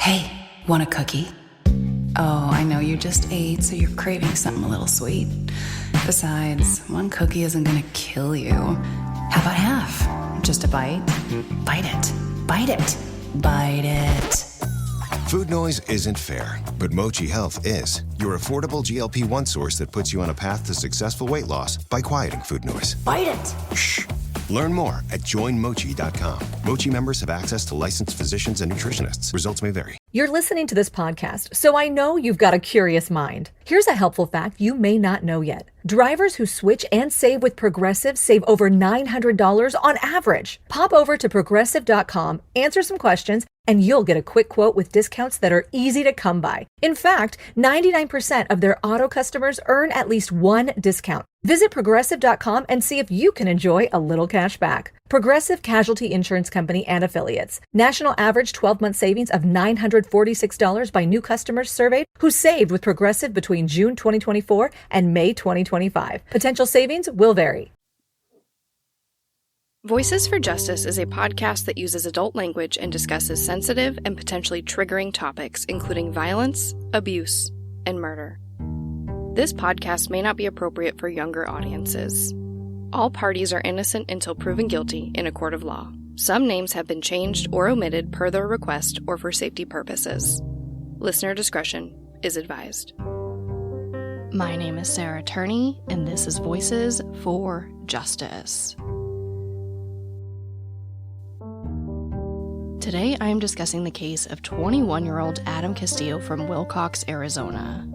Hey, want a cookie? Oh, I know you just ate, so you're craving something a little sweet. Besides, one cookie isn't gonna kill you. How about half? Just a bite? Bite it. Bite it. Bite it. Food noise isn't fair, but Mochi Health is. Your affordable GLP-1 source that puts you on a path to successful weight loss by quieting food noise. Bite it. Shh. Learn more at joinmochi.com. Mochi members have access to licensed physicians and nutritionists. Results may vary. You're listening to this podcast, so I know you've got a curious mind. Here's a helpful fact you may not know yet. Drivers who switch and save with Progressive save over $900 on average. Pop over to progressive.com, answer some questions, and you'll get a quick quote with discounts that are easy to come by. In fact, 99% of their auto customers earn at least one discount. Visit progressive.com and see if you can enjoy a little cash back. Progressive Casualty Insurance Company and Affiliates. National average 12-month savings of $946 by new customers surveyed who saved with Progressive between June 2024 and May 2025. Potential savings will vary. Voices for Justice is a podcast that uses adult language and discusses sensitive and potentially triggering topics, including violence, abuse, and murder. This podcast may not be appropriate for younger audiences. All parties are innocent until proven guilty in a court of law. Some names have been changed or omitted per their request or for safety purposes. Listener discretion is advised. My name is Sarah Turney, and this is Voices for Justice. Today, I am discussing the case of 21-year-old Adam Castillo from Wilcox, Arizona.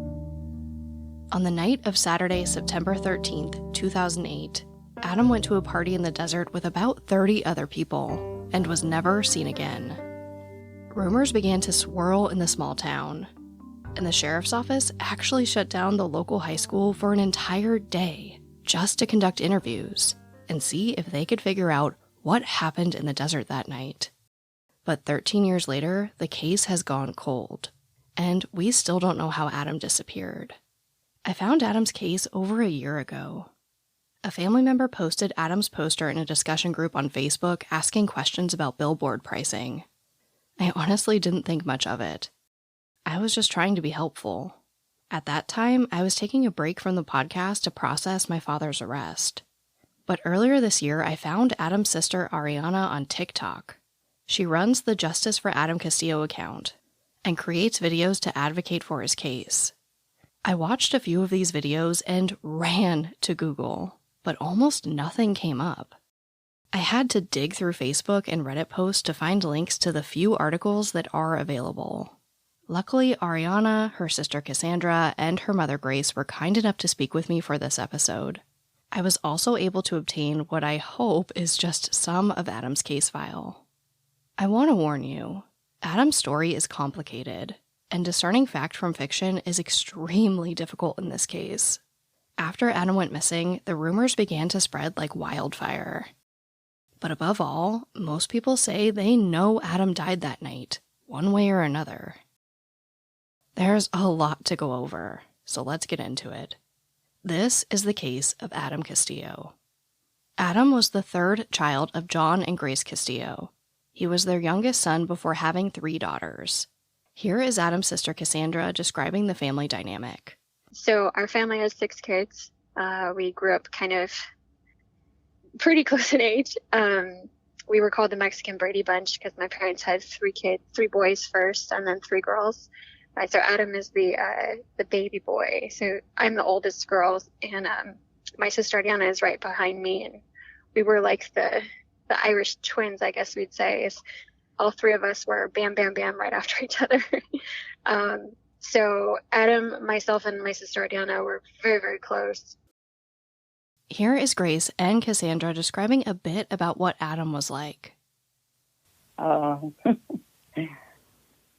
On the night of Saturday, September 13th, 2008, Adam went to a party in the desert with about 30 other people and was never seen again. Rumors began to swirl in the small town, and the sheriff's office actually shut down the local high school for an entire day just to conduct interviews and see if they could figure out what happened in the desert that night. But 13 years later, the case has gone cold, and we still don't know how Adam disappeared. I found Adam's case over a year ago. A family member posted Adam's poster in a discussion group on Facebook asking questions about billboard pricing. I honestly didn't think much of it. I was just trying to be helpful. At that time, I was taking a break from the podcast to process my father's arrest. But earlier this year, I found Adam's sister Ariana on TikTok. She runs the Justice for Adam Castillo account and creates videos to advocate for his case. I watched a few of these videos and ran to Google, but almost nothing came up. I had to dig through Facebook and Reddit posts to find links to the few articles that are available. Luckily, Ariana, her sister Cassandra, and her mother Grace were kind enough to speak with me for this episode. I was also able to obtain what I hope is just some of Adam's case file. I want to warn you, Adam's story is complicated, and discerning fact from fiction is extremely difficult in this case. After Adam went missing, the rumors began to spread like wildfire. But above all, most people say they know Adam died that night, one way or another. There's a lot to go over, so let's get into it. This is the case of Adam Castillo. Adam was the third child of John and Grace Castillo. He was their youngest son before having 3 daughters. Here is Adam's sister Cassandra describing the family dynamic. So our family has 6 kids. We grew up kind of pretty close in age. We were called the Mexican Brady Bunch because my parents had 3 kids, 3 boys first, and then 3 girls. So Adam is the baby boy. So I'm the oldest girl, and my sister Ariana is right behind me, and we were like the Irish twins, I guess we'd say. Is all 3 of us were bam, bam, bam right after each other. So Adam, myself, and my sister Ariana were very, very close. Here is Grace and Cassandra describing a bit about what Adam was like.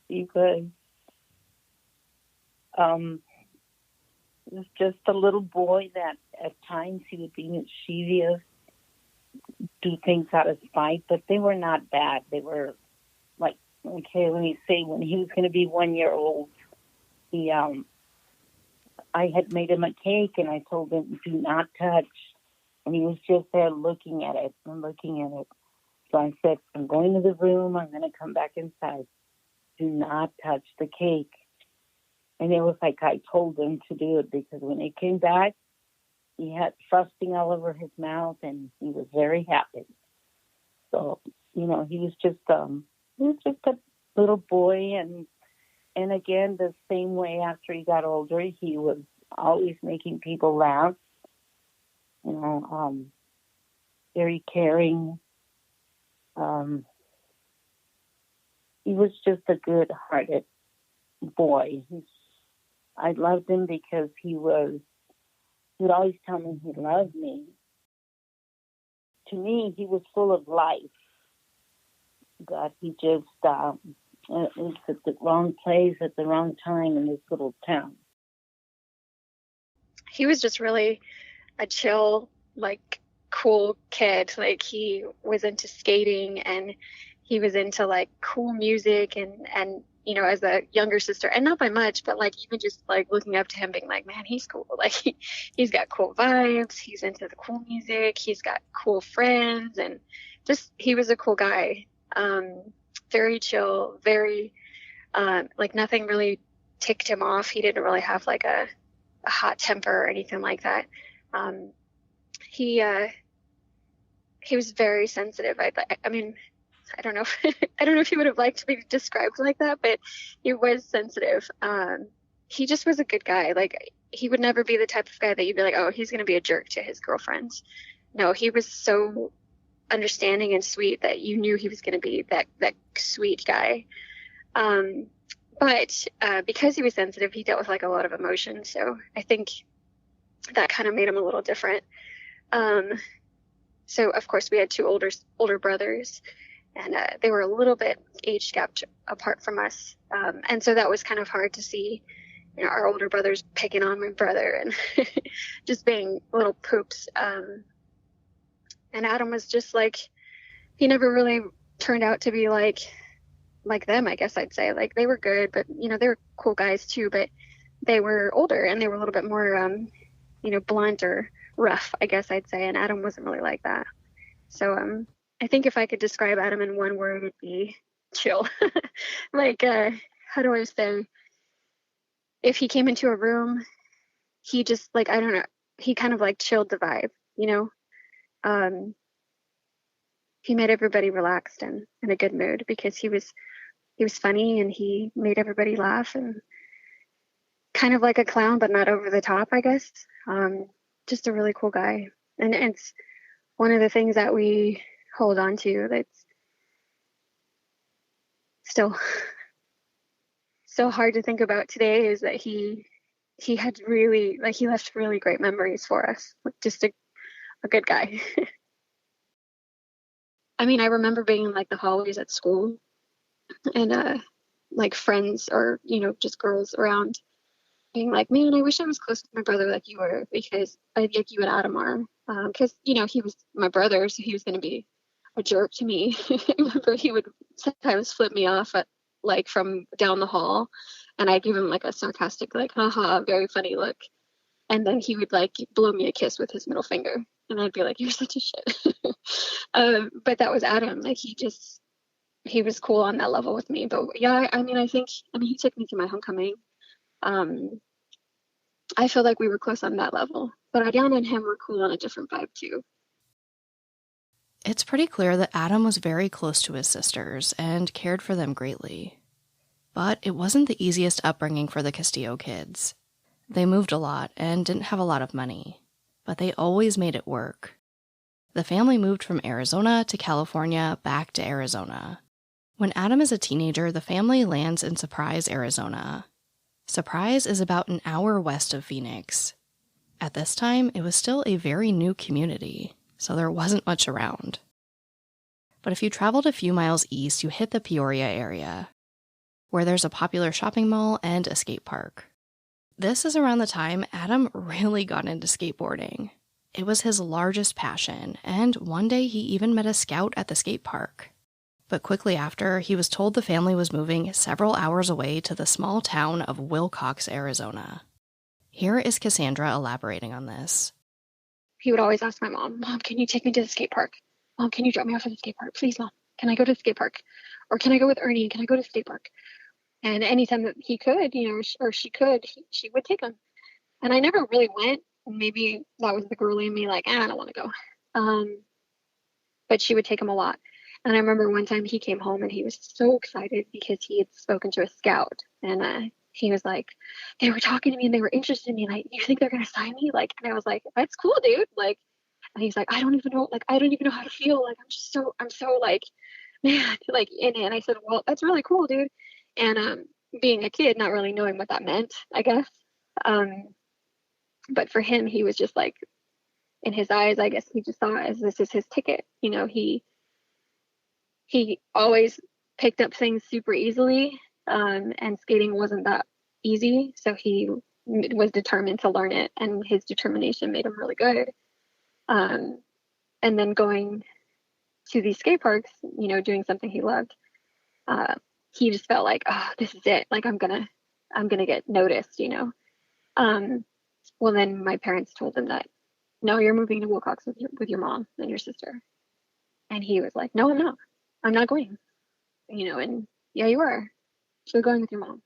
He was just a little boy that at times he would be mischievous, do things out of spite, but they were not bad. They were like, okay, let me say, when he was going to be 1 year old, I had made him a cake and I told him, do not touch. And he was just there looking at it and looking at it. So I said, I'm going to the room. I'm going to come back inside. do not touch the cake. And it was like I told him to do it, because when he came back, he had frosting all over his mouth, and he was very happy. So, he was just a little boy, and again, the same way after he got older, he was always making people laugh. Very caring. He was just a good-hearted boy. I loved him because he would always tell me he loved me. To me, he was full of life. But he just was at the wrong place at the wrong time in this little town. He was just really a chill, like, cool kid. Like, he was into skating, and he was into, like, cool music, and as a younger sister, and not by much, but, like, even just, like, looking up to him, being like, man, he's cool. Like, he's got cool vibes. He's into the cool music. He's got cool friends, and just, he was a cool guy. Very chill, very, like, nothing really ticked him off. He didn't really have, like, a hot temper or anything like that. He was very sensitive. I mean, I don't know if he would have liked to be described like that, but he was sensitive. He just was a good guy. Like, he would never be the type of guy that you'd be like, oh, he's going to be a jerk to his girlfriends. No, he was so understanding and sweet that you knew he was going to be that sweet guy. But because he was sensitive, he dealt with, like, a lot of emotion. So I think that kind of made him a little different. So of course we had two older brothers, and they were a little bit age gapped apart from us. And so that was kind of hard to see, our older brothers picking on my brother and just being little poops. And Adam was just like, he never really turned out to be like them, I guess I'd say. Like, they were good, but, they were cool guys too, but they were older and they were a little bit more, blunt or rough, I guess I'd say. And Adam wasn't really like that. So, I think if I could describe Adam in one word, it'd be chill. Like, how do I say? If he came into a room, he just, like, I don't know, he kind of, like, chilled the vibe, He made everybody relaxed and in a good mood, because he was funny, and he made everybody laugh, and kind of like a clown, but not over the top, I guess. Just a really cool guy. And it's one of the things that we hold on to that's still so hard to think about today, is that he had really, like, he left really great memories for us. Like, just a good guy. I mean, I remember being in, like, the hallways at school, and like, friends or, just girls around being like, man, I wish I was close to my brother like you were, because like you and Adam are. Because, he was my brother, so he was going to be a jerk to me. I remember he would sometimes flip me off from down the hall, and I'd give him, like, a sarcastic, like, haha, very funny look. And then he would, like, blow me a kiss with his middle finger. And I'd be like, you're such a shit. But that was Adam. Like, he was cool on that level with me. But yeah, I mean, he took me to my homecoming. I feel like we were close on that level. But Adriana and him were cool on a different vibe too. It's pretty clear that Adam was very close to his sisters and cared for them greatly. But it wasn't the easiest upbringing for the Castillo kids. They moved a lot and didn't have a lot of money, but they always made it work. The family moved from Arizona to California, back to Arizona. When Adam is a teenager, the family lands in Surprise, Arizona. Surprise is about an hour west of Phoenix. At this time, it was still a very new community, so there wasn't much around. But if you traveled a few miles east, you hit the Peoria area, where there's a popular shopping mall and a skate park. This is around the time Adam really got into skateboarding. It was his largest passion, and one day he even met a scout at the skate park. But quickly after, he was told the family was moving several hours away to the small town of Wilcox, Arizona. Here is Cassandra elaborating on this. He would always ask my mom, Mom, can you take me to the skate park? Mom, can you drop me off at the skate park? Please, Mom, can I go to the skate park? Or can I go with Ernie? Can I go to the skate park? And anytime that he could, or she could, she would take him. And I never really went. Maybe that was the girly in me, like, I don't want to go. But she would take him a lot. And I remember one time he came home and he was so excited because he had spoken to a scout. And he was like, they were talking to me and they were interested in me. Like, you think they're going to sign me? Like, and I was like, that's cool, dude. Like, and he's like, I don't even know how to feel. Like, I'm so like, man, like, and I said, well, that's really cool, dude. And being a kid, not really knowing what that meant, I guess. But for him, he was just like, in his eyes, I guess he just saw it as this is his ticket. He always picked up things super easily, and skating wasn't that easy. So he was determined to learn it, and his determination made him really good. And then going to these skate parks, doing something he loved, he just felt like, oh, this is it. Like, I'm gonna get noticed, Well, then my parents told him that, no, you're moving to Wilcox with your mom and your sister. And he was like, no, I'm not. I'm not going. And yeah, you are. You're going with your mom.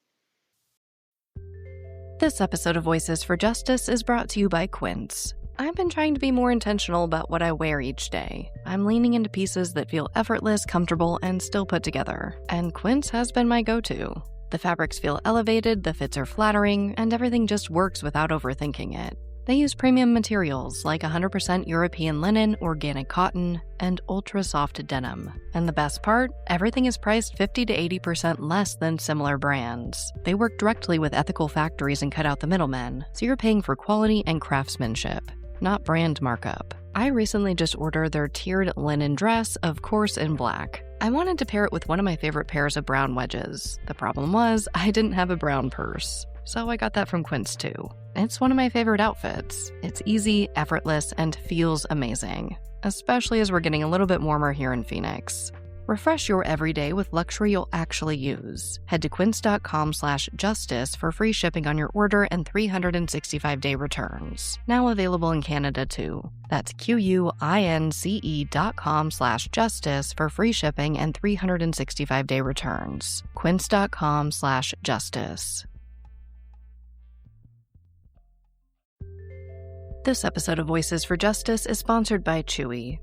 This episode of Voices for Justice is brought to you by Quince. I've been trying to be more intentional about what I wear each day. I'm leaning into pieces that feel effortless, comfortable, and still put together. And Quince has been my go-to. The fabrics feel elevated, the fits are flattering, and everything just works without overthinking it. They use premium materials like 100% European linen, organic cotton, and ultra-soft denim. And the best part? Everything is priced 50 to 80% less than similar brands. They work directly with ethical factories and cut out the middlemen, so you're paying for quality and craftsmanship, not brand markup. I recently just ordered their tiered linen dress, of course in black. I wanted to pair it with one of my favorite pairs of brown wedges. The problem was, I didn't have a brown purse. So I got that from Quince too. It's one of my favorite outfits. It's easy, effortless, and feels amazing, especially as we're getting a little bit warmer here in Phoenix. Refresh your everyday with luxury you'll actually use. Head to quince.com/justice for free shipping on your order and 365-day returns. Now available in Canada too. That's QUINCE.com/justice for free shipping and 365-day returns. Quince.com/justice. This episode of Voices for Justice is sponsored by Chewy.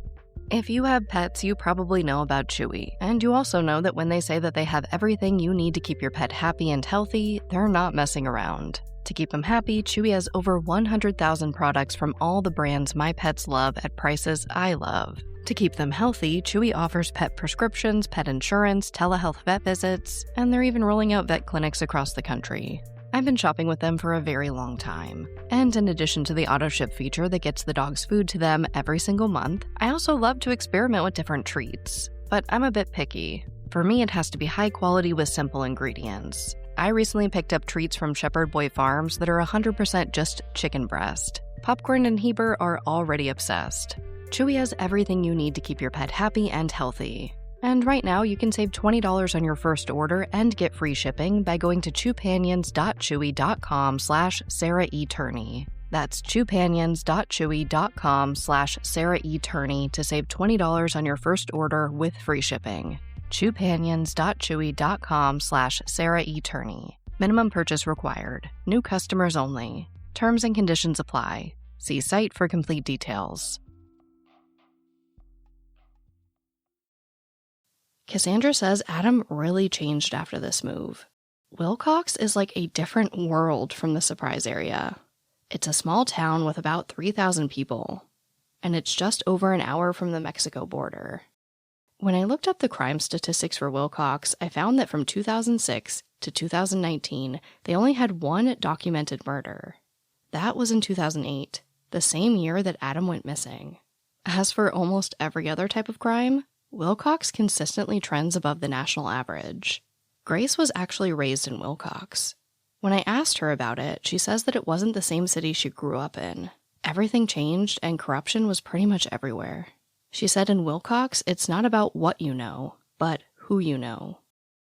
If you have pets, you probably know about Chewy, and you also know that when they say that they have everything you need to keep your pet happy and healthy, they're not messing around. To keep them happy, Chewy has over 100,000 products from all the brands my pets love at prices I love. To keep them healthy, Chewy offers pet prescriptions, pet insurance, telehealth vet visits, and they're even rolling out vet clinics across the country. I've been shopping with them for a very long time. And in addition to the auto ship feature that gets the dog's food to them every single month, I also love to experiment with different treats. But I'm a bit picky. For me, it has to be high quality with simple ingredients. I recently picked up treats from Shepherd Boy Farms that are 100% just chicken breast. Popcorn and Heber are already obsessed. Chewy has everything you need to keep your pet happy and healthy. And right now, you can save $20 on your first order and get free shipping by going to chewpanions.chewy.com/Sarah E. Turney. That's chewpanions.chewy.com/Sarah E. Turney to save $20 on your first order with free shipping. chewpanions.chewy.com/Sarah E. Turney. Minimum purchase required. New customers only. Terms and conditions apply. See site for complete details. Cassandra says Adam really changed after this move. Wilcox is like a different world from the Surprise area. It's a small town with about 3,000 people, and it's just over an hour from the Mexico border. When I looked up the crime statistics for Wilcox, I found that from 2006 to 2019, they only had one documented murder. That was in 2008, the same year that Adam went missing. As for almost every other type of crime, Wilcox consistently trends above the national average. Grace was actually raised in Wilcox. When I asked her about it, she says that it wasn't the same city she grew up in. Everything changed and corruption was pretty much everywhere. She said in Wilcox, it's not about what you know, but who you know.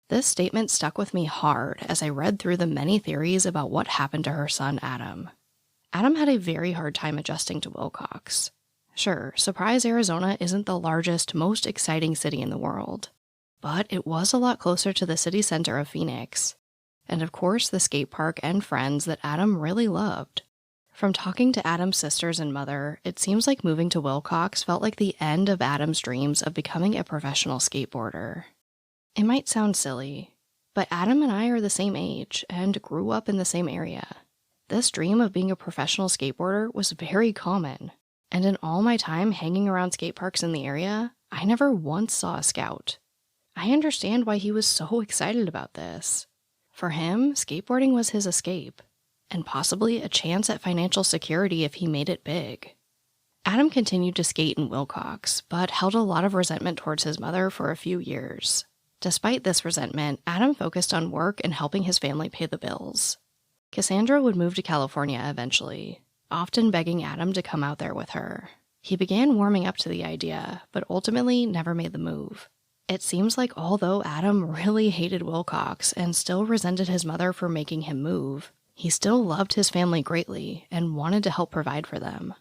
This statement stuck with me hard as I read through the many theories about what happened to her son Adam. Adam had a very hard time adjusting to Wilcox. Sure, Surprise, Arizona isn't the largest, most exciting city in the world, but it was a lot closer to the city center of Phoenix. and of course the skate park and friends that Adam really loved. From talking to Adam's sisters and mother, it seems like moving to Wilcox felt like the end of Adam's dreams of becoming a professional skateboarder. It might sound silly, but Adam and I are the same age and grew up in the same area. This dream of being a professional skateboarder was very common, and in all my time hanging around skate parks in the area, I never once saw a Scout. I understand why he was so excited about this. For him, skateboarding was his escape, and possibly a chance at financial security if he made it big. Adam continued to skate in Wilcox, but held a lot of resentment towards his mother for a few years. Despite this resentment, Adam focused on work and helping his family pay the bills. Cassandra would move to California eventually, often begging Adam to come out there with her. He began warming up to the idea, but ultimately never made the move. It seems like although Adam really hated Wilcox and still resented his mother for making him move, he still loved his family greatly and wanted to help provide for them.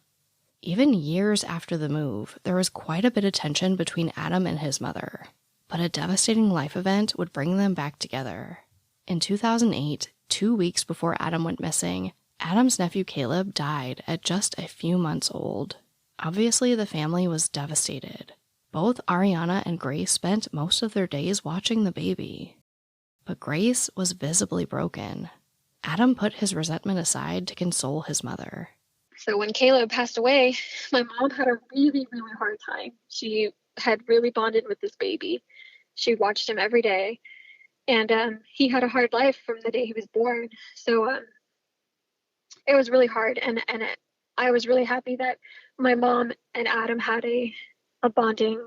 Even years after the move, there was quite a bit of tension between Adam and his mother, but a devastating life event would bring them back together. In 2008, 2 weeks before Adam went missing, Adam's nephew Caleb died at just a few months old. Obviously, the family was devastated. Both Ariana and Grace spent most of their days watching the baby. But Grace was visibly broken. Adam put his resentment aside to console his mother. So when Caleb passed away, my mom had a really, really hard time. She had really bonded with this baby. She watched him every day. And he had a hard life from the day he was born. So it was really hard. I was really happy that my mom and Adam had a bonding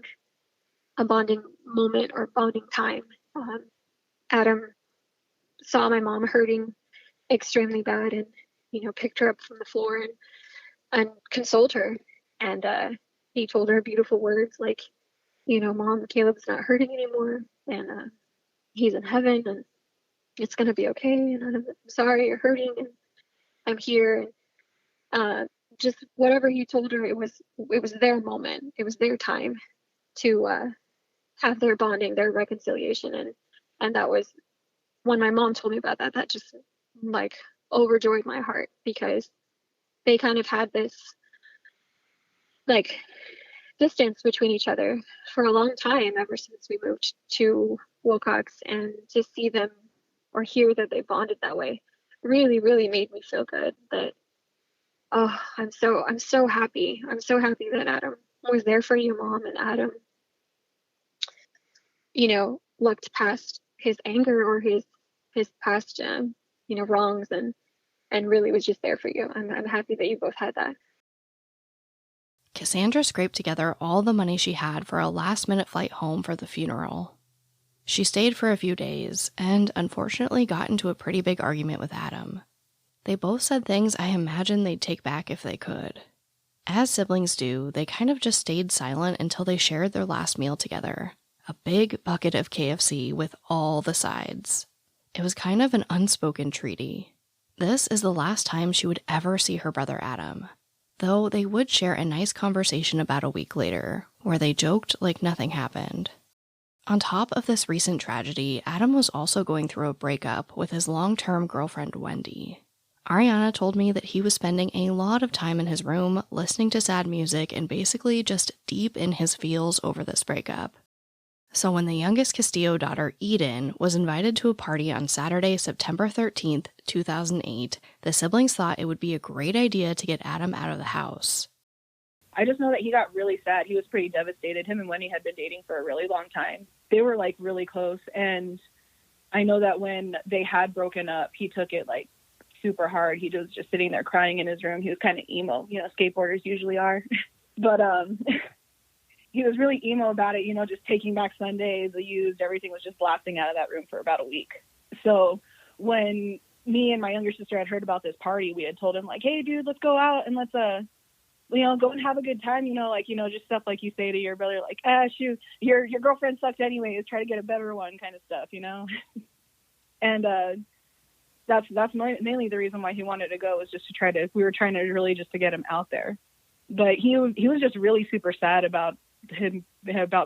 moment or bonding time. Adam saw my mom hurting extremely bad and, picked her up from the floor and consoled her. And he told her beautiful words like, Mom, Caleb's not hurting anymore. And he's in heaven and it's going to be okay. And I'm sorry you're hurting and I'm here. And just whatever he told her, it was their moment. It was their time to have their bonding, their reconciliation. And that was when my mom told me about that, that just like overjoyed my heart, because they kind of had this like distance between each other for a long time, ever since we moved to Wilcox, and to see them or hear that they bonded that way really, really made me feel good. That I'm so happy. I'm so happy that Adam was there for you, Mom, and Adam, looked past his anger or his past wrongs and really was just there for you. I'm happy that you both had that. Cassandra scraped together all the money she had for a last-minute flight home for the funeral. She stayed for a few days and unfortunately got into a pretty big argument with Adam. They both said things I imagine they'd take back if they could. As siblings do, they kind of just stayed silent until they shared their last meal together, a big bucket of KFC with all the sides. It was kind of an unspoken treaty. This is the last time she would ever see her brother Adam, though they would share a nice conversation about a week later, where they joked like nothing happened. On top of this recent tragedy, Adam was also going through a breakup with his long-term girlfriend Wendy. Ariana told me that he was spending a lot of time in his room listening to sad music and basically just deep in his feels over this breakup. So when the youngest Castillo daughter, Eden, was invited to a party on Saturday, September 13th, 2008, the siblings thought it would be a great idea to get Adam out of the house. I just know that he got really sad. He was pretty devastated. Him and Wendy had been dating for a really long time. They were like really close. And I know that when they had broken up, he took it like super hard. He was just sitting there crying in his room. He was kind of emo, skateboarders usually are. But he was really emo about it, just taking back Sundays, the used, everything was just blasting out of that room for about a week. So when me and my younger sister had heard about this party, we had told him like, hey dude, let's go out and let's, go and have a good time, just stuff like you say to your brother, like, shoot, your girlfriend sucked anyways, try to get a better one kind of stuff, And that's mainly the reason why he wanted to go, was just we were trying to really just to get him out there. But he was just really super sad about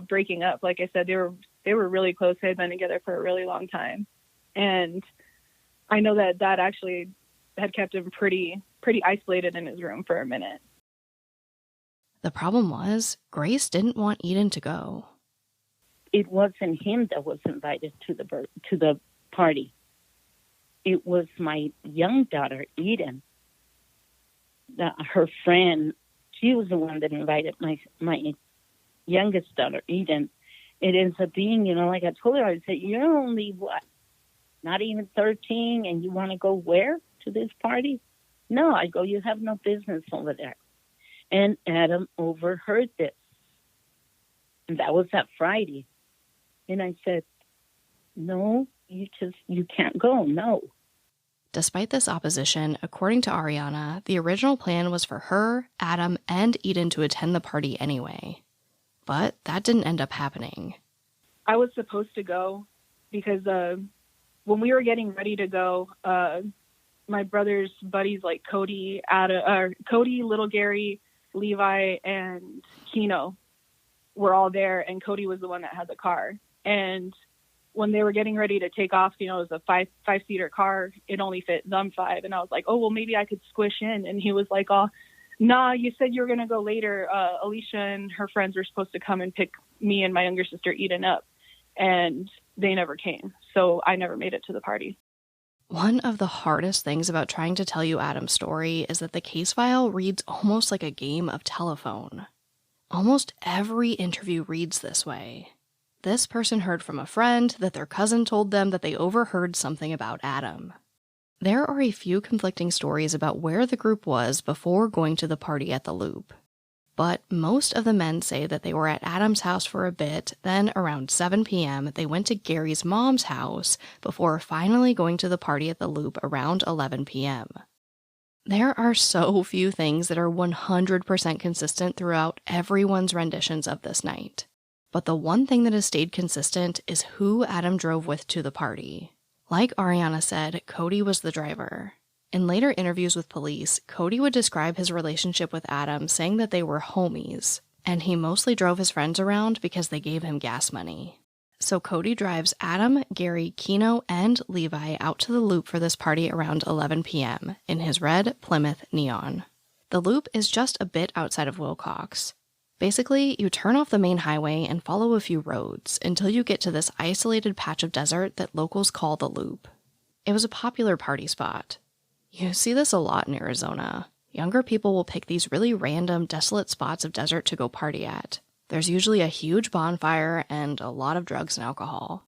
breaking up. Like I said, they were really close. They had been together for a really long time. And I know that actually had kept him pretty isolated in his room for a minute. The problem was, Grace didn't want Eden to go. It wasn't him that was invited to the party. It was my young daughter, Eden. Her friend, she was the one that invited my youngest daughter, Eden. It ends up being, like I told her, I said, you're only, not even 13, and you want to go where? To this party? No, I go, you have no business over there. And Adam overheard this. And that was that Friday. And I said, no, you can't go, no. Despite this opposition, according to Ariana, the original plan was for her, Adam, and Eden to attend the party anyway. But that didn't end up happening. I was supposed to go because when we were getting ready to go, my brother's buddies like Cody, Little Gary, Levi, and Keno were all there, and Cody was the one that had the car. And when they were getting ready to take off, it was a five-seater car. It only fit them 5. And I was like, oh, well, maybe I could squish in. And he was like, oh, nah, you said you were going to go later. Alicia and her friends were supposed to come and pick me and my younger sister Eden up. And they never came. So I never made it to the party. One of the hardest things about trying to tell you Adam's story is that the case file reads almost like a game of telephone. Almost every interview reads this way. This person heard from a friend that their cousin told them that they overheard something about Adam. There are a few conflicting stories about where the group was before going to the party at the Loop. But most of the men say that they were at Adam's house for a bit, then around 7 p.m. they went to Gary's mom's house before finally going to the party at the Loop around 11 p.m. There are so few things that are 100% consistent throughout everyone's renditions of this night. But the one thing that has stayed consistent is who Adam drove with to the party. Like Ariana said, Cody was the driver. In later interviews with police, Cody would describe his relationship with Adam, saying that they were homies, and he mostly drove his friends around because they gave him gas money. So Cody drives Adam, Gary, Keno, and Levi out to the Loop for this party around 11 p.m. in his red Plymouth Neon. The Loop is just a bit outside of Wilcox. Basically, you turn off the main highway and follow a few roads until you get to this isolated patch of desert that locals call the Loop. It was a popular party spot. You see this a lot in Arizona. Younger people will pick these really random, desolate spots of desert to go party at. There's usually a huge bonfire and a lot of drugs and alcohol.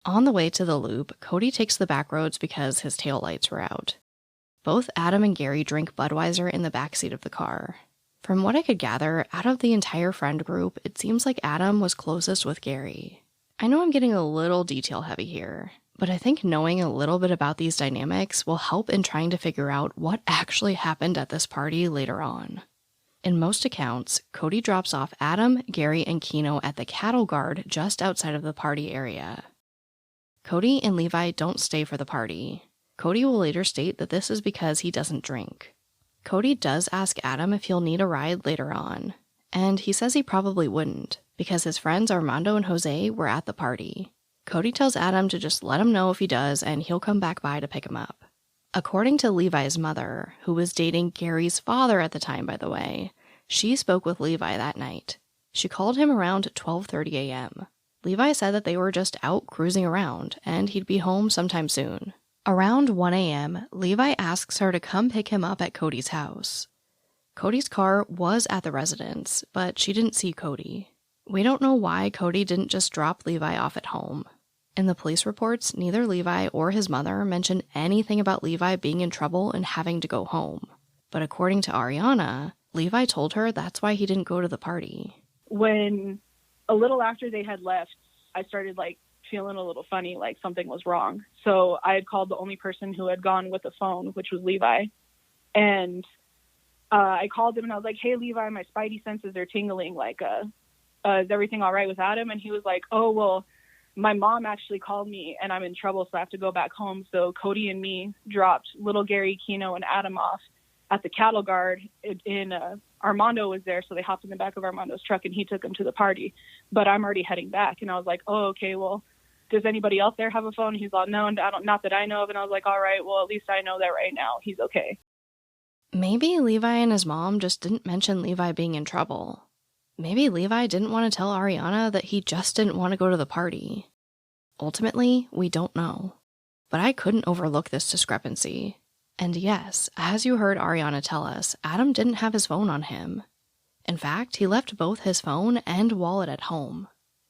On the way to the Loop, Cody takes the back roads because his taillights were out. Both Adam and Gary drink Budweiser in the backseat of the car. From what I could gather, out of the entire friend group, it seems like Adam was closest with Gary. I know I'm getting a little detail heavy here, but I think knowing a little bit about these dynamics will help in trying to figure out what actually happened at this party later on. In most accounts, Cody drops off Adam, Gary, and Keno at the cattle guard just outside of the party area. Cody and Levi don't stay for the party. Cody will later state that this is because he doesn't drink. Cody does ask Adam if he'll need a ride later on, and he says he probably wouldn't, because his friends Armando and Jose were at the party. Cody tells Adam to just let him know if he does, and he'll come back by to pick him up. According to Levi's mother, who was dating Gary's father at the time, by the way, she spoke with Levi that night. She called him around 12:30 a.m. Levi said that they were just out cruising around, and he'd be home sometime soon. Around 1 a.m., Levi asks her to come pick him up at Cody's house. Cody's car was at the residence, but she didn't see Cody. We don't know why Cody didn't just drop Levi off at home. In the police reports, neither Levi or his mother mentioned anything about Levi being in trouble and having to go home. But according to Ariana, Levi told her that's why he didn't go to the party. When a little after they had left, I started feeling a little funny, like something was wrong. So I had called the only person who had gone with the phone, which was Levi. And I called him and I was like, hey, Levi, my spidey senses are tingling. Is everything all right with Adam? And he was like, oh, well, my mom actually called me and I'm in trouble, so I have to go back home. So Cody and me dropped little Gary, Keno, and Adam off at the cattle guard Armando was there, so they hopped in the back of Armando's truck and he took them to the party. But I'm already heading back. And I was like, oh, okay, well, does anybody else there have a phone? He's all, no, not that I know of. And I was like, all right, well, at least I know that right now he's okay. Maybe Levi and his mom just didn't mention Levi being in trouble. Maybe Levi didn't want to tell Ariana that he just didn't want to go to the party. Ultimately, we don't know. But I couldn't overlook this discrepancy. And yes, as you heard Ariana tell us, Adam didn't have his phone on him. In fact, he left both his phone and wallet at home.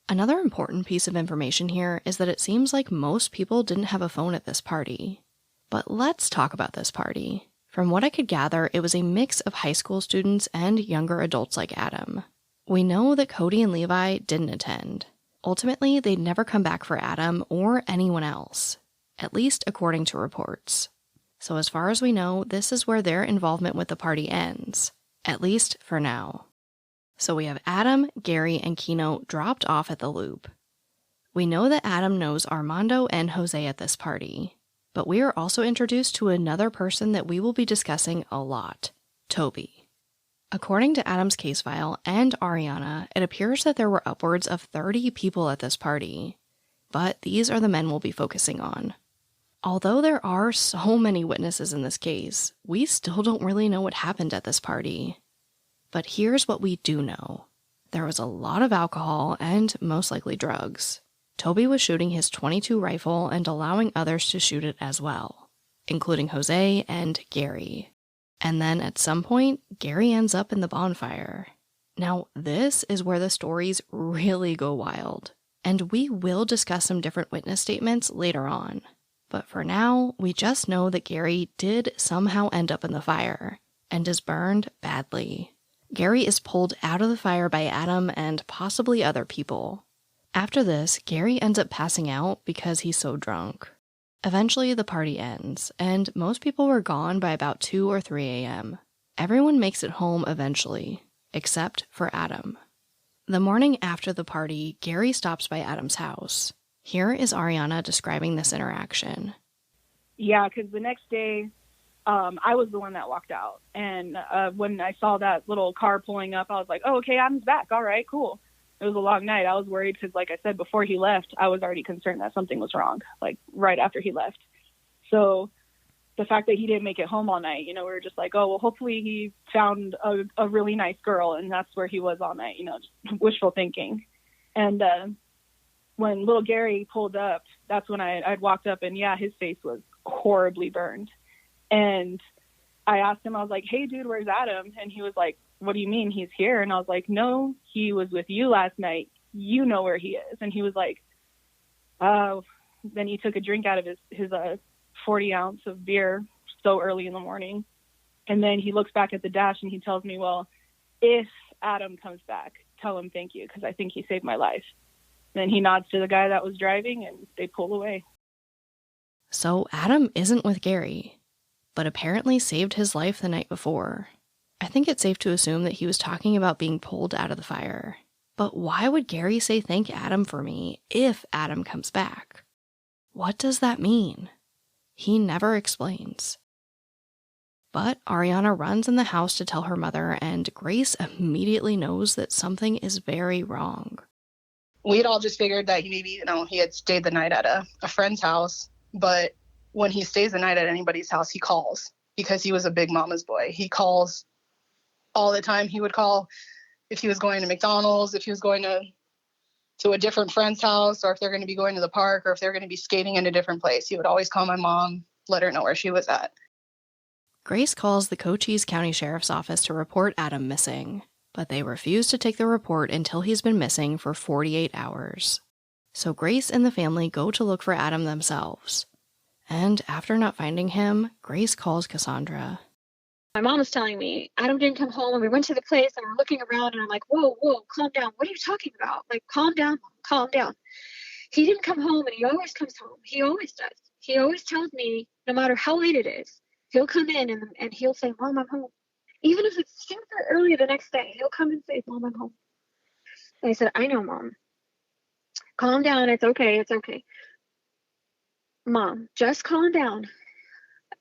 Another important piece of information here is that it seems like most people didn't have a phone at this party. But let's talk about this party. From what I could gather, it was a mix of high school students and younger adults like Adam. We know that Cody and Levi didn't attend. Ultimately, they'd never come back for Adam or anyone else, at least according to reports. So as far as we know, this is where their involvement with the party ends, at least for now. So we have Adam, Gary, and Kino dropped off at the Loop. We know that Adam knows Armando and Jose at this party, but we are also introduced to another person that we will be discussing a lot, Toby. According to Adam's case file and Ariana, it appears that there were upwards of 30 people at this party, but these are the men we'll be focusing on. Although there are so many witnesses in this case, we still don't really know what happened at this party. But here's what we do know. There was a lot of alcohol and most likely drugs. Toby was shooting his .22 rifle and allowing others to shoot it as well, including Jose and Gary. And then at some point, Gary ends up in the bonfire. Now, this is where the stories really go wild, and we will discuss some different witness statements later on. But for now, we just know that Gary did somehow end up in the fire, and is burned badly. Gary is pulled out of the fire by Adam and possibly other people. After this, Gary ends up passing out because he's so drunk. Eventually, the party ends, and most people were gone by about 2 or 3 a.m. Everyone makes it home eventually, except for Adam. The morning after the party, Gary stops by Adam's house. Here is Ariana describing this interaction. Yeah, because the next day, I was the one that walked out. And when I saw that little car pulling up, I was like, oh, okay, Adam's back. All right, cool. It was a long night. I was worried because, like I said, before he left, I was already concerned that something was wrong, like right after he left. So the fact that he didn't make it home all night, we were just like, oh, well, hopefully he found a really nice girl, and that's where he was all night, just wishful thinking. And when little Gary pulled up, that's when I'd walked up, and yeah, his face was horribly burned. And I asked him, I was like, hey, dude, where's Adam? And he was like, what do you mean he's here? And I was like, no, he was with you last night. You know where he is. And he was like, oh. Then he took a drink out of his 40 ounce of beer so early in the morning. And then he looks back at the dash and he tells me, well, if Adam comes back, tell him thank you, because I think he saved my life. Then he nods to the guy that was driving and they pull away. So Adam isn't with Gary, but apparently saved his life the night before. I think it's safe to assume that he was talking about being pulled out of the fire. But why would Gary say thank Adam for me if Adam comes back? What does that mean? He never explains. But Ariana runs in the house to tell her mother, and Grace immediately knows that something is very wrong. We'd all just figured that he had stayed the night at a friend's house, but when he stays the night at anybody's house, he calls, because he was a big mama's boy. He calls all the time. He would call if he was going to McDonald's, if he was going to a different friend's house, or if they're going to be going to the park, or if they're going to be skating in a different place. He would always call my mom, let her know where she was at. Grace calls the Cochise County Sheriff's Office to report Adam missing, but they refuse to take the report until he's been missing for 48 hours. So Grace and the family go to look for Adam themselves. And after not finding him, Grace calls Cassandra. My mom was telling me, Adam didn't come home, and we went to the place and we're looking around, and I'm like, whoa, calm down. What are you talking about? Like, calm down, calm down. He didn't come home, and he always comes home. He always does. He always tells me, no matter how late it is, he'll come in and he'll say, Mom, I'm home. Even if it's super early the next day, he'll come and say, Mom, I'm home. And I said, I know, Mom. Calm down. It's okay. It's okay. Mom, just calm down.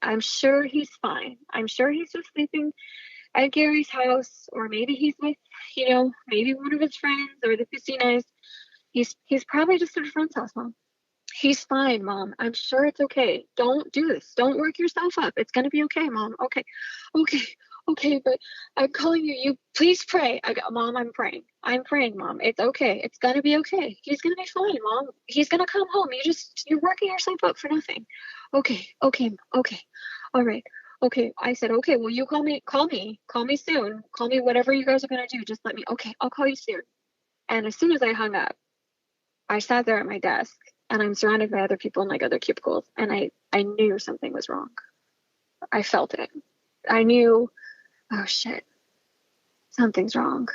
I'm sure he's fine. I'm sure he's just sleeping at Gary's house, or maybe he's with, maybe one of his friends or the casinos. He's probably just at a friend's house, Mom. He's fine, Mom. I'm sure it's okay. Don't do this. Don't work yourself up. It's going to be okay, Mom. Okay. Okay. Okay. But I'm calling you. You please pray. I go, Mom, I'm praying. I'm praying, Mom. It's okay. It's going to be okay. He's going to be fine, Mom. He's going to come home. You're working yourself up for nothing. Okay. Okay. Okay. All right. Okay. I said, okay, well, you call me soon. Call me whatever you guys are going to do. Just let me, okay, I'll call you soon. And as soon as I hung up, I sat there at my desk and I'm surrounded by other people in like other cubicles. And I knew something was wrong. I felt it. I knew, oh shit, something's wrong.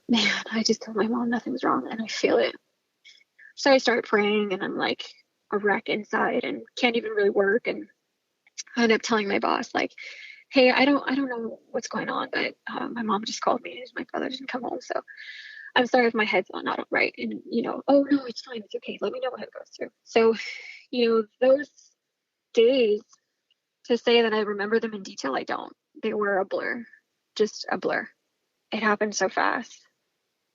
Man, I just told my mom nothing's wrong and I feel it. So I start praying and I'm like a wreck inside and can't even really work. And I end up telling my boss, like, hey, I don't know what's going on, but my mom just called me and my brother didn't come home. So I'm sorry if my head's not right. And, oh no, it's fine. It's okay. Let me know what it goes through. So, those days, to say that I remember them in detail, I don't. They were a blur, just a blur. It happened so fast.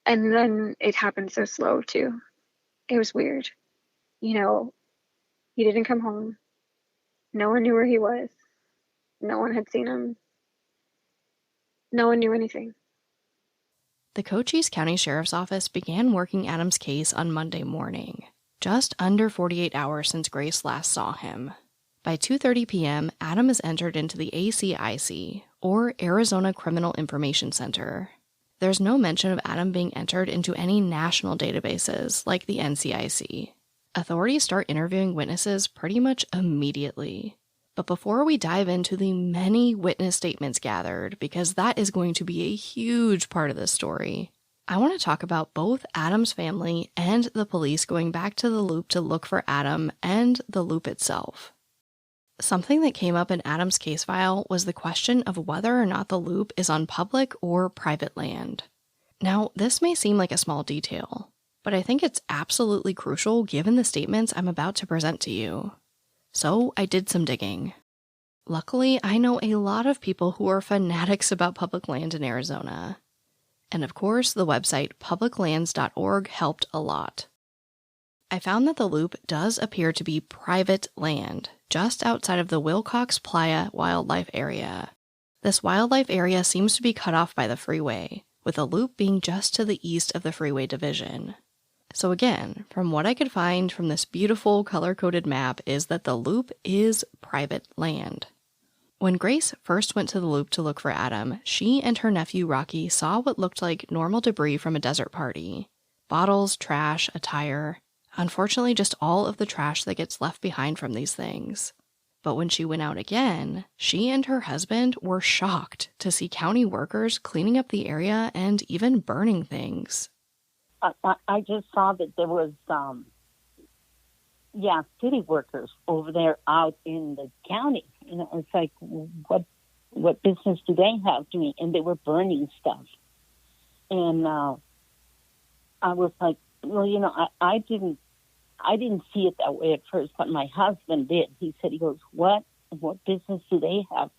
And then it happened so slow too. It was weird. He didn't come home. No one knew where he was. No one had seen him. No one knew anything. The Cochise County Sheriff's Office began working Adam's case on Monday morning, just under 48 hours since Grace last saw him. By 2:30 p.m., Adam is entered into the ACIC, or Arizona Criminal Information Center. There's no mention of Adam being entered into any national databases like the NCIC. Authorities start interviewing witnesses pretty much immediately. But before we dive into the many witness statements gathered, because that is going to be a huge part of this story, I want to talk about both Adam's family and the police going back to the loop to look for Adam and the loop itself. Something that came up in Adam's case file was the question of whether or not the loop is on public or private land. Now, this may seem like a small detail, but I think it's absolutely crucial given the statements I'm about to present to you. So I did some digging. Luckily, I know a lot of people who are fanatics about public land in Arizona. And of course, the website publiclands.org helped a lot. I found that the loop does appear to be private land, just outside of the Wilcox Playa Wildlife Area. This wildlife area seems to be cut off by the freeway, with the loop being just to the east of the freeway division. So again, from what I could find from this beautiful color-coded map is that the loop is private land. When Grace first went to the loop to look for Adam, she and her nephew Rocky saw what looked like normal debris from a desert party. Bottles, trash, a tire. Unfortunately, just all of the trash that gets left behind from these things. But when she went out again, she and her husband were shocked to see county workers cleaning up the area and even burning things. I just saw that there was, city workers over there out in the county. It's like, what business do they have doing? And they were burning stuff. And I was like, well, I didn't see it that way at first, but my husband did. He said, he goes, what business do they have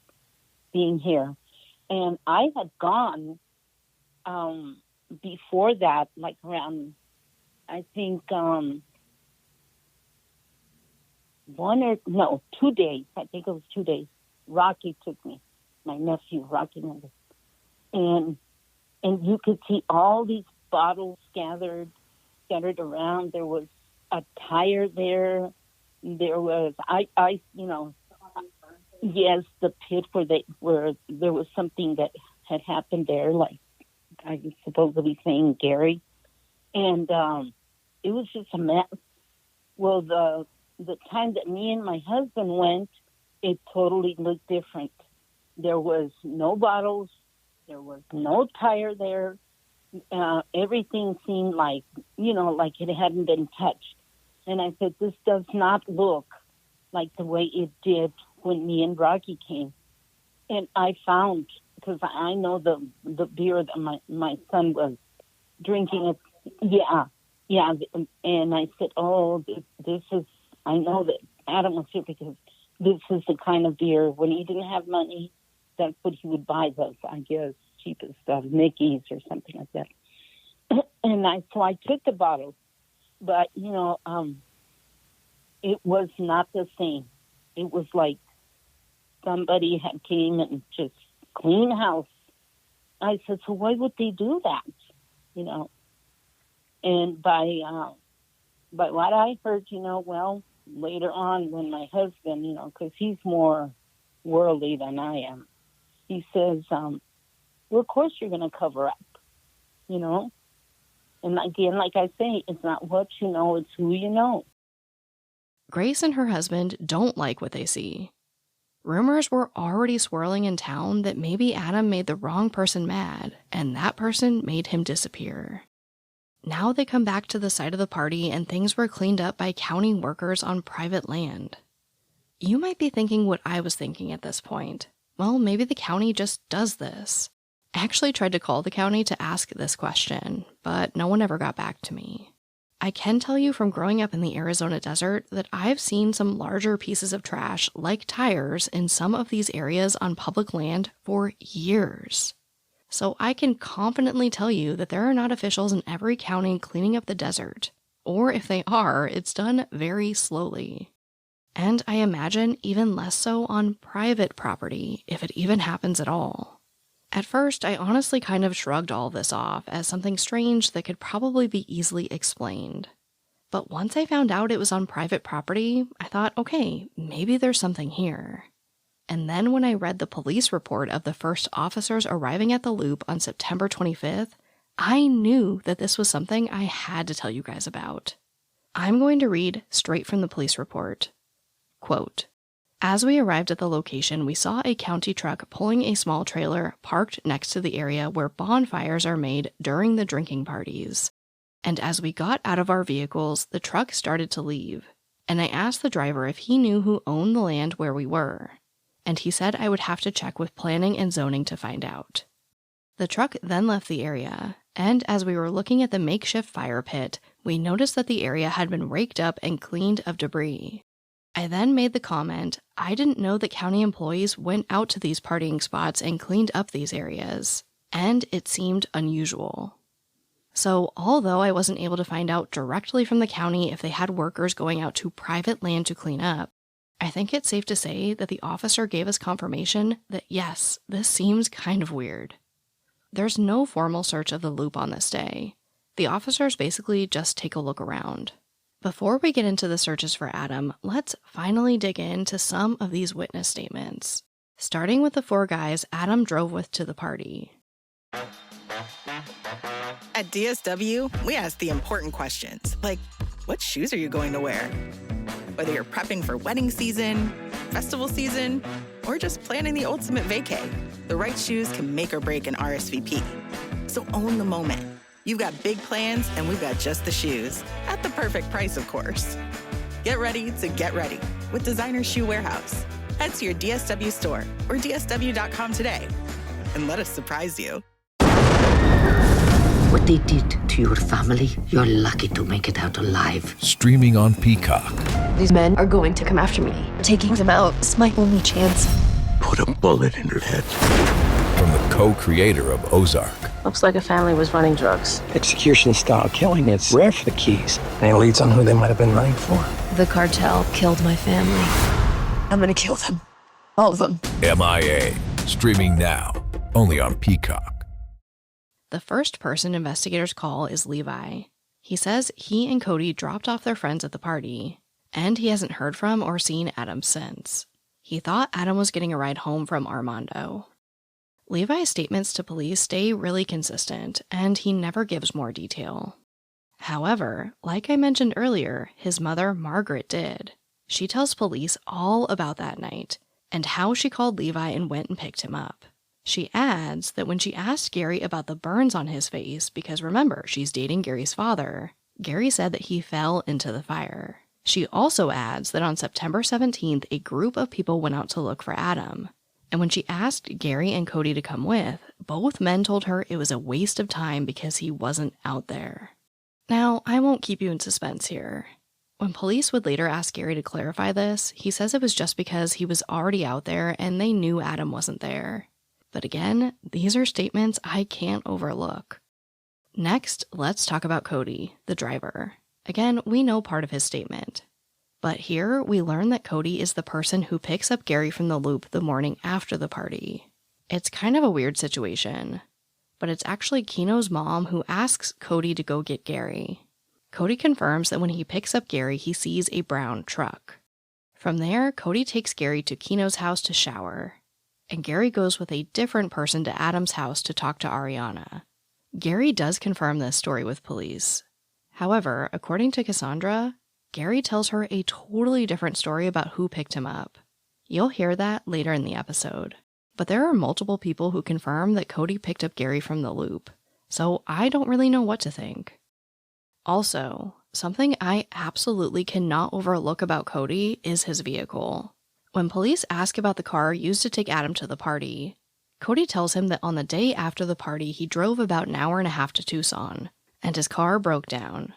being here? And I had gone, before that, like around, I think, 2 days. I think it was 2 days. Rocky took me, my nephew, Rocky. And you could see all these bottles scattered around. There was a tire there. There was, yes, the pit where there was something that had happened there, like, I was supposedly saying Gary. And it was just a mess. Well, the time that me and my husband went, it totally looked different. There was no bottles. There was no tire there. Everything seemed like, like it hadn't been touched. And I said, this does not look like the way it did when me and Rocky came. And I found, because I know the beer that my son was drinking. Yeah. And I said, oh, this is, I know that Adam was here because this is the kind of beer, when he didn't have money, that's what he would buy those, I guess, cheapest stuff, Mickey's or something like that. And so I took the bottle, but, it was not the same. It was like somebody had came and just clean house. I said, so why would they do that? You know, and by what I heard, you know, well, later on when my husband, you know, because he's more worldly than I am, he says, well, of course you're going to cover up, you know. And again, like I say, it's not what you know, it's who you know. Grace and her husband don't like what they see. Rumors were already swirling in town that maybe Adam made the wrong person mad, and that person made him disappear. Now they come back to the site of the party and things were cleaned up by county workers on private land. You might be thinking what I was thinking at this point. Well, maybe the county just does this. I actually tried to call the county to ask this question, but no one ever got back to me. I can tell you from growing up in the Arizona desert that I've seen some larger pieces of trash, like tires, in some of these areas on public land for years. So I can confidently tell you that there are not officials in every county cleaning up the desert. Or if they are, it's done very slowly. And I imagine even less so on private property, if it even happens at all. At first, I honestly kind of shrugged all this off as something strange that could probably be easily explained. But once I found out it was on private property, I thought, okay, maybe there's something here. And then when I read the police report of the first officers arriving at the loop on September 25th, I knew that this was something I had to tell you guys about. I'm going to read straight from the police report. Quote, as we arrived at the location, we saw a county truck pulling a small trailer parked next to the area where bonfires are made during the drinking parties. And as we got out of our vehicles, the truck started to leave. And I asked the driver if he knew who owned the land where we were. And he said I would have to check with planning and zoning to find out. The truck then left the area, and as we were looking at the makeshift fire pit, we noticed that the area had been raked up and cleaned of debris. I then made the comment, I didn't know that county employees went out to these partying spots and cleaned up these areas, and it seemed unusual. So, although I wasn't able to find out directly from the county if they had workers going out to private land to clean up, I think it's safe to say that the officer gave us confirmation that yes, this seems kind of weird. There's no formal search of the loop on this day. The officers basically just take a look around. Before we get into the searches for Adam, let's finally dig into some of these witness statements. Starting with the 4 guys Adam drove with to the party. At DSW, we ask the important questions, like, what shoes are you going to wear? Whether you're prepping for wedding season, festival season, or just planning the ultimate vacay, the right shoes can make or break an RSVP. So own the moment. You've got big plans, and we've got just the shoes. At the perfect price, of course. Get ready to get ready with Designer Shoe Warehouse. Head to your DSW store or DSW.com today and let us surprise you. What they did to your family, you're lucky to make it out alive. Streaming on Peacock. These men are going to come after me. Taking them out is my only chance. Put a bullet in her head. From the co-creator of Ozark. Looks like a family was running drugs. Execution-style killing, it's rare for the Keys. Any leads on who they might have been running for? The cartel killed my family. I'm gonna kill them. All of them. MIA. Streaming now. Only on Peacock. The first person investigators call is Levi. He says he and Cody dropped off their friends at the party, and he hasn't heard from or seen Adam since. He thought Adam was getting a ride home from Armando. Levi's statements to police stay really consistent, and he never gives more detail. However, like I mentioned earlier, his mother, Margaret, did. She tells police all about that night, and how she called Levi and went and picked him up. She adds that when she asked Gary about the burns on his face, because remember, she's dating Gary's father, Gary said that he fell into the fire. She also adds that on September 17th, a group of people went out to look for Adam. And when she asked Gary and Cody to come with, both men told her it was a waste of time because he wasn't out there. Now, I won't keep you in suspense here. When police would later ask Gary to clarify this, he says it was just because he was already out there and they knew Adam wasn't there. But again, these are statements I can't overlook. Next, let's talk about Cody, the driver. Again, we know part of his statement. But here, we learn that Cody is the person who picks up Gary from the loop the morning after the party. It's kind of a weird situation, but it's actually Keno's mom who asks Cody to go get Gary. Cody confirms that when he picks up Gary, he sees a brown truck. From there, Cody takes Gary to Keno's house to shower, and Gary goes with a different person to Adam's house to talk to Ariana. Gary does confirm this story with police. However, according to Cassandra, Gary tells her a totally different story about who picked him up. You'll hear that later in the episode. But there are multiple people who confirm that Cody picked up Gary from the loop, so I don't really know what to think. Also, something I absolutely cannot overlook about Cody is his vehicle. When police ask about the car used to take Adam to the party, Cody tells him that on the day after the party he drove about an hour and a half to Tucson, and his car broke down.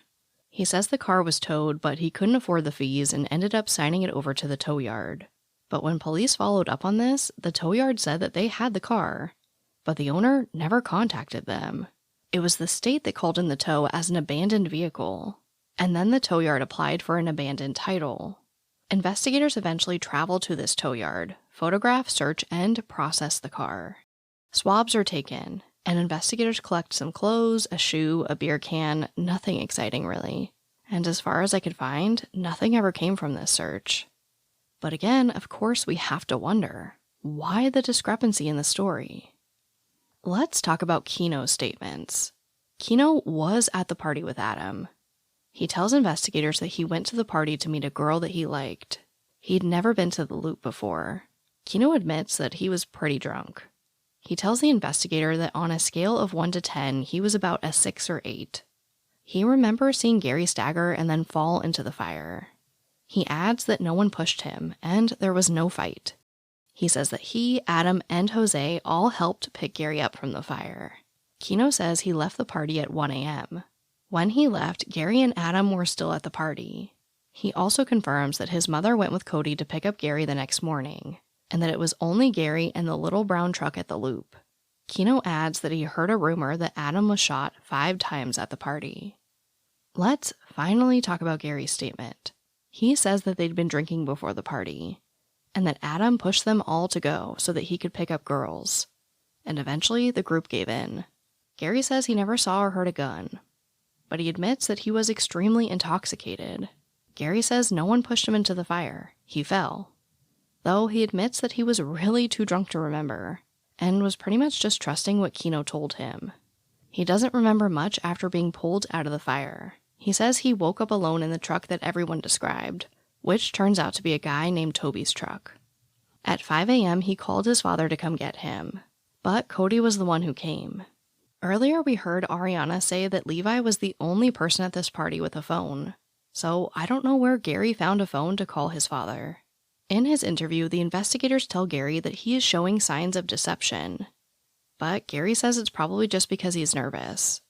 He says the car was towed, but he couldn't afford the fees and ended up signing it over to the tow yard. But when police followed up on this, the tow yard said that they had the car, but the owner never contacted them. It was the state that called in the tow as an abandoned vehicle, and then the tow yard applied for an abandoned title. Investigators eventually traveled to this tow yard, photograph, search, and process the car. Swabs are taken, and investigators collect some clothes, a shoe, a beer can, nothing exciting really. And as far as I could find, nothing ever came from this search. But again, of course, we have to wonder, why the discrepancy in the story? Let's talk about Keno's statements. Keno was at the party with Adam. He tells investigators that he went to the party to meet a girl that he liked. He'd never been to the loop before. Keno admits that he was pretty drunk. He tells the investigator that on a scale of 1 to 10, he was about a 6 or 8. He remembers seeing Gary stagger and then fall into the fire. He adds that no one pushed him, and there was no fight. He says that he, Adam, and Jose all helped pick Gary up from the fire. Keno says he left the party at 1 a.m. When he left, Gary and Adam were still at the party. He also confirms that his mother went with Cody to pick up Gary the next morning, and that it was only Gary and the little brown truck at the loop. Keno adds that he heard a rumor that Adam was shot 5 times at the party. Let's finally talk about Gary's statement. He says that they'd been drinking before the party, and that Adam pushed them all to go so that he could pick up girls. And eventually, the group gave in. Gary says he never saw or heard a gun, but he admits that he was extremely intoxicated. Gary says no one pushed him into the fire. He fell. Though he admits that he was really too drunk to remember, and was pretty much just trusting what Keno told him. He doesn't remember much after being pulled out of the fire. He says he woke up alone in the truck that everyone described, which turns out to be a guy named Toby's truck. At 5 a.m., he called his father to come get him, but Cody was the one who came. Earlier, we heard Ariana say that Levi was the only person at this party with a phone, so I don't know where Gary found a phone to call his father. In his interview, the investigators tell Gary that he is showing signs of deception, but Gary says it's probably just because he's nervous.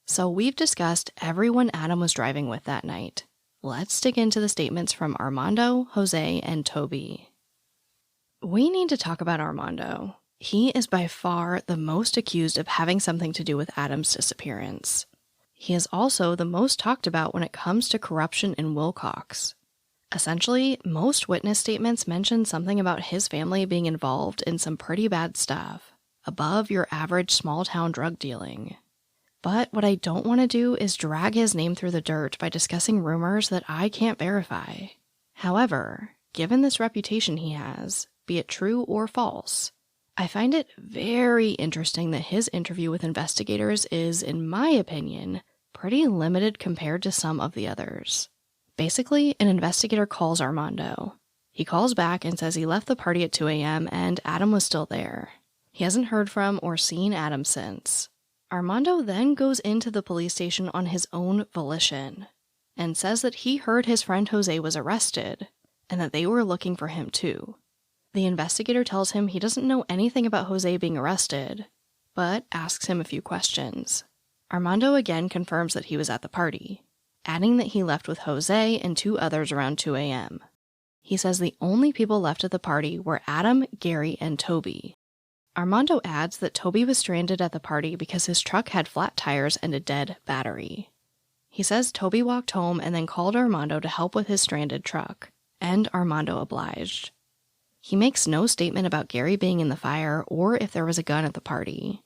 So we've discussed everyone Adam was driving with that night. Let's dig into the statements from Armando, Jose, and Toby. We need to talk about Armando. He is by far the most accused of having something to do with Adam's disappearance. He is also the most talked about when it comes to corruption in Wilcox. Essentially, most witness statements mention something about his family being involved in some pretty bad stuff, above your average small-town drug dealing. But what I don't want to do is drag his name through the dirt by discussing rumors that I can't verify. However, given this reputation he has, be it true or false, I find it very interesting that his interview with investigators is, in my opinion, pretty limited compared to some of the others. Basically, an investigator calls Armando. He calls back and says he left the party at 2 a.m. and Adam was still there. He hasn't heard from or seen Adam since. Armando then goes into the police station on his own volition and says that he heard his friend Jose was arrested and that they were looking for him too. The investigator tells him he doesn't know anything about Jose being arrested, but asks him a few questions. Armando again confirms that he was at the party, adding that he left with Jose and 2 others around 2 a.m. He says the only people left at the party were Adam, Gary, and Toby. Armando adds that Toby was stranded at the party because his truck had flat tires and a dead battery. He says Toby walked home and then called Armando to help with his stranded truck, and Armando obliged. He makes no statement about Gary being in the fire or if there was a gun at the party.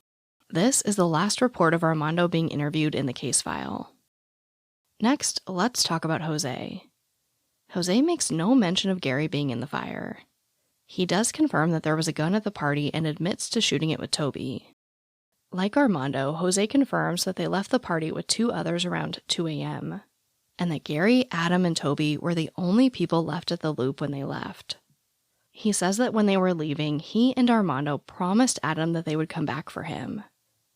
This is the last report of Armando being interviewed in the case file. Next, let's talk about Jose. Jose makes no mention of Gary being in the fire. He does confirm that there was a gun at the party and admits to shooting it with Toby. Like Armando, Jose confirms that they left the party with 2 others around 2 a.m., and that Gary, Adam, and Toby were the only people left at the loop when they left. He says that when they were leaving, he and Armando promised Adam that they would come back for him.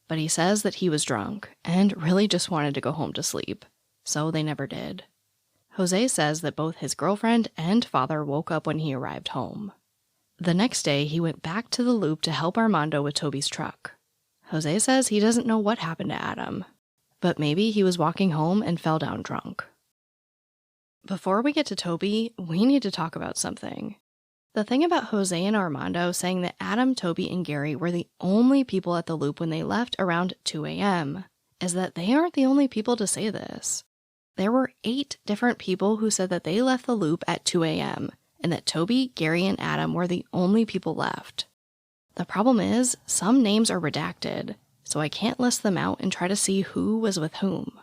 But he says that he was drunk and really just wanted to go home to sleep, so they never did. Jose says that both his girlfriend and father woke up when he arrived home. The next day, he went back to the loop to help Armando with Toby's truck. Jose says he doesn't know what happened to Adam, but maybe he was walking home and fell down drunk. Before we get to Toby, we need to talk about something. The thing about Jose and Armando saying that Adam, Toby, and Gary were the only people at the loop when they left around 2 a.m. is that they aren't the only people to say this. There were 8 different people who said that they left the loop at 2 a.m. and that Toby, Gary, and Adam were the only people left. The problem is, some names are redacted, so I can't list them out and try to see who was with whom.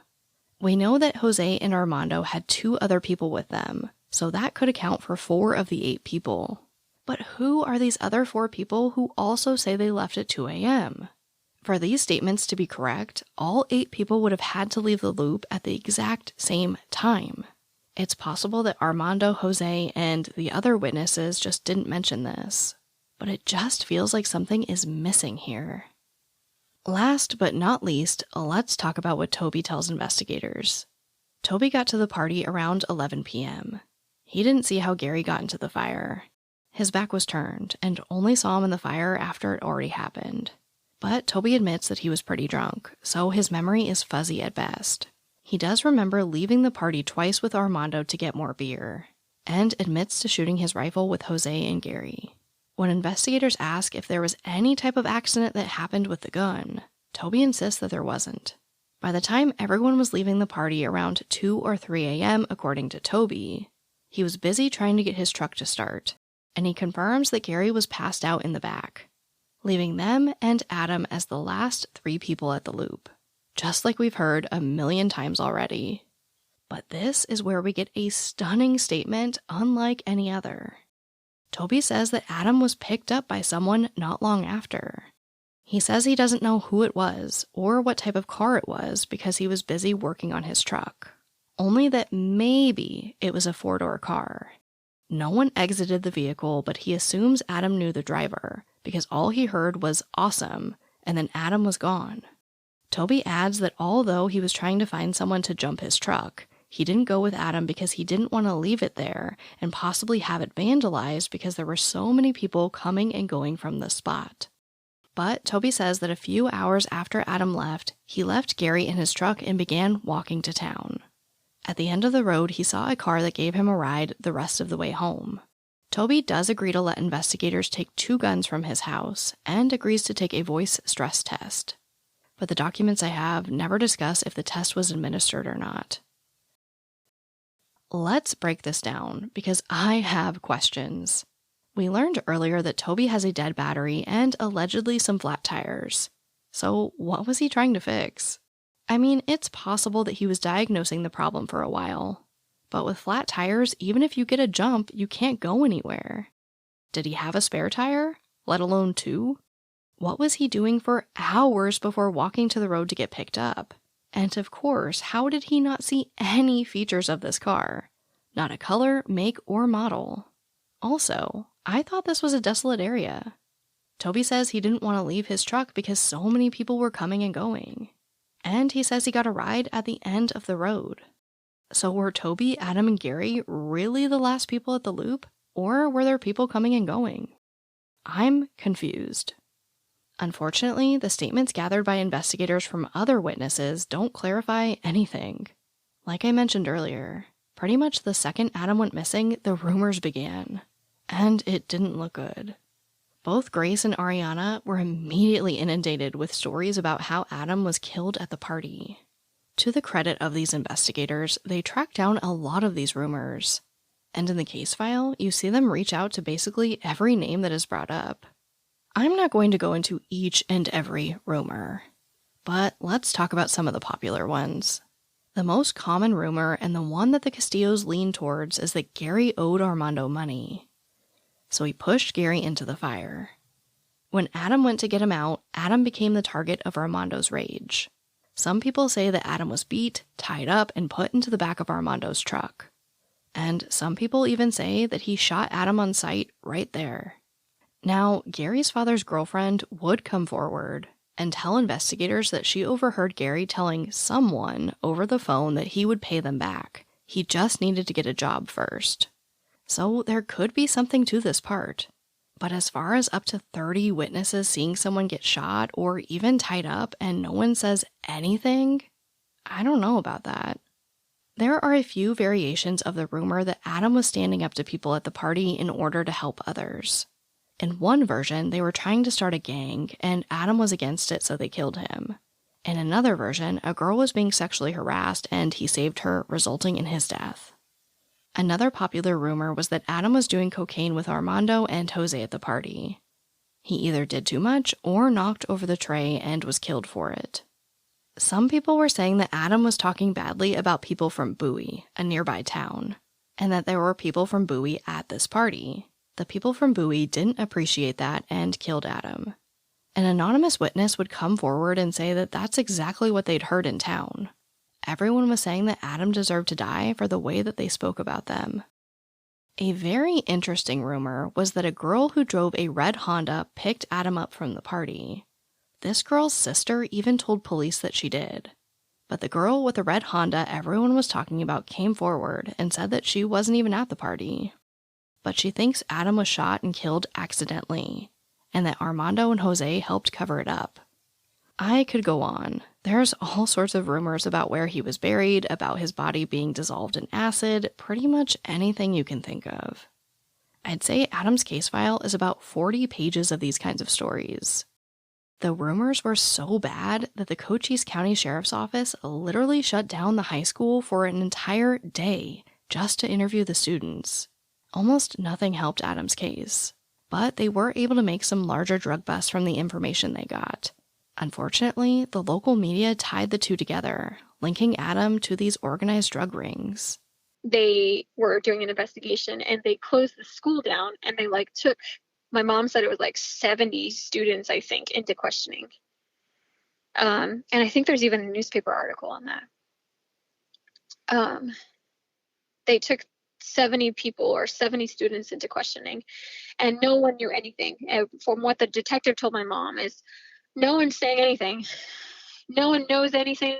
We know that Jose and Armando had 2 other people with them, so that could account for 4 of the 8 people. But who are these other 4 people who also say they left at 2 a.m.? For these statements to be correct, all 8 people would have had to leave the loop at the exact same time. It's possible that Armando, Jose, and the other witnesses just didn't mention this, but it just feels like something is missing here. Last but not least, let's talk about what Toby tells investigators. Toby got to the party around 11 p.m. He didn't see how Gary got into the fire. His back was turned, and only saw him in the fire after it already happened. But Toby admits that he was pretty drunk, so his memory is fuzzy at best. He does remember leaving the party twice with Armando to get more beer, and admits to shooting his rifle with Jose and Gary. When investigators ask if there was any type of accident that happened with the gun, Toby insists that there wasn't. By the time everyone was leaving the party around 2 or 3 a.m., according to Toby, he was busy trying to get his truck to start, and he confirms that Gary was passed out in the back, leaving them and Adam as the last 3 people at the loop, just like we've heard a million times already. But this is where we get a stunning statement unlike any other. Toby says that Adam was picked up by someone not long after. He says he doesn't know who it was or what type of car it was because he was busy working on his truck. Only that maybe it was a 4-door car. No one exited the vehicle, but he assumes Adam knew the driver because all he heard was "awesome," and then Adam was gone. Toby adds that although he was trying to find someone to jump his truck, he didn't go with Adam because he didn't want to leave it there and possibly have it vandalized because there were so many people coming and going from the spot. But Toby says that a few hours after Adam left, he left Gary in his truck and began walking to town. At the end of the road, he saw a car that gave him a ride the rest of the way home. Toby does agree to let investigators take 2 guns from his house and agrees to take a voice stress test. But the documents I have never discuss if the test was administered or not. Let's break this down because I have questions. We learned earlier that Toby has a dead battery and allegedly some flat tires. So what was he trying to fix? I mean, it's possible that he was diagnosing the problem for a while. But with flat tires, even if you get a jump, you can't go anywhere. Did he have a spare tire? Let alone 2? What was he doing for hours before walking to the road to get picked up? And of course, how did he not see any features of this car? Not a color, make, or model. Also, I thought this was a desolate area. Toby says he didn't want to leave his truck because so many people were coming and going. And he says he got a ride at the end of the road. So were Toby, Adam, and Gary really the last people at the loop? Or were there people coming and going? I'm confused. Unfortunately, the statements gathered by investigators from other witnesses don't clarify anything. Like I mentioned earlier, pretty much the second Adam went missing, the rumors began. And it didn't look good. Both Grace and Ariana were immediately inundated with stories about how Adam was killed at the party. To the credit of these investigators, they tracked down a lot of these rumors. And in the case file, you see them reach out to basically every name that is brought up. I'm not going to go into each and every rumor, but let's talk about some of the popular ones. The most common rumor, and the one that the Castillos lean towards, is that Gary owed Armando money. So he pushed Gary into the fire. When Adam went to get him out, Adam became the target of Armando's rage. Some people say that Adam was beat, tied up, and put into the back of Armando's truck. And some people even say that he shot Adam on sight right there. Now, Gary's father's girlfriend would come forward and tell investigators that she overheard Gary telling someone over the phone that he would pay them back. He just needed to get a job first. So there could be something to this part. But as far as up to 30 witnesses seeing someone get shot or even tied up and no one says anything, I don't know about that. There are a few variations of the rumor that Adam was standing up to people at the party in order to help others. In one version, they were trying to start a gang, and Adam was against it, so they killed him. In another version, a girl was being sexually harassed, and he saved her, resulting in his death. Another popular rumor was that Adam was doing cocaine with Armando and Jose at the party. He either did too much or knocked over the tray and was killed for it. Some people were saying that Adam was talking badly about people from Bowie, a nearby town, and that there were people from Bowie at this party. The people from Bowie didn't appreciate that and killed Adam. An anonymous witness would come forward and say that that's exactly what they'd heard in town. Everyone was saying that Adam deserved to die for the way that they spoke about them. A very interesting rumor was that a girl who drove a red Honda picked Adam up from the party. This girl's sister even told police that she did. But the girl with the red Honda everyone was talking about came forward and said that she wasn't even at the party. But she thinks Adam was shot and killed accidentally, and that Armando and Jose helped cover it up. I could go on. There's all sorts of rumors about where he was buried, about his body being dissolved in acid, pretty much anything you can think of. I'd say Adam's case file is about 40 pages of these kinds of stories. The rumors were so bad that the Cochise County Sheriff's Office literally shut down the high school for an entire day just to interview the students. Almost nothing helped Adam's case, but they were able to make some larger drug busts from the information they got. Unfortunately, the local media tied the two together, linking Adam to these organized drug rings. They were doing an investigation and they closed the school down and they took, my mom said it was 70 students, I think, into questioning. And I think there's even a newspaper article on that. They took 70 people or 70 students into questioning and no one knew anything. And from what the detective told my mom is no one's saying anything. No one knows anything.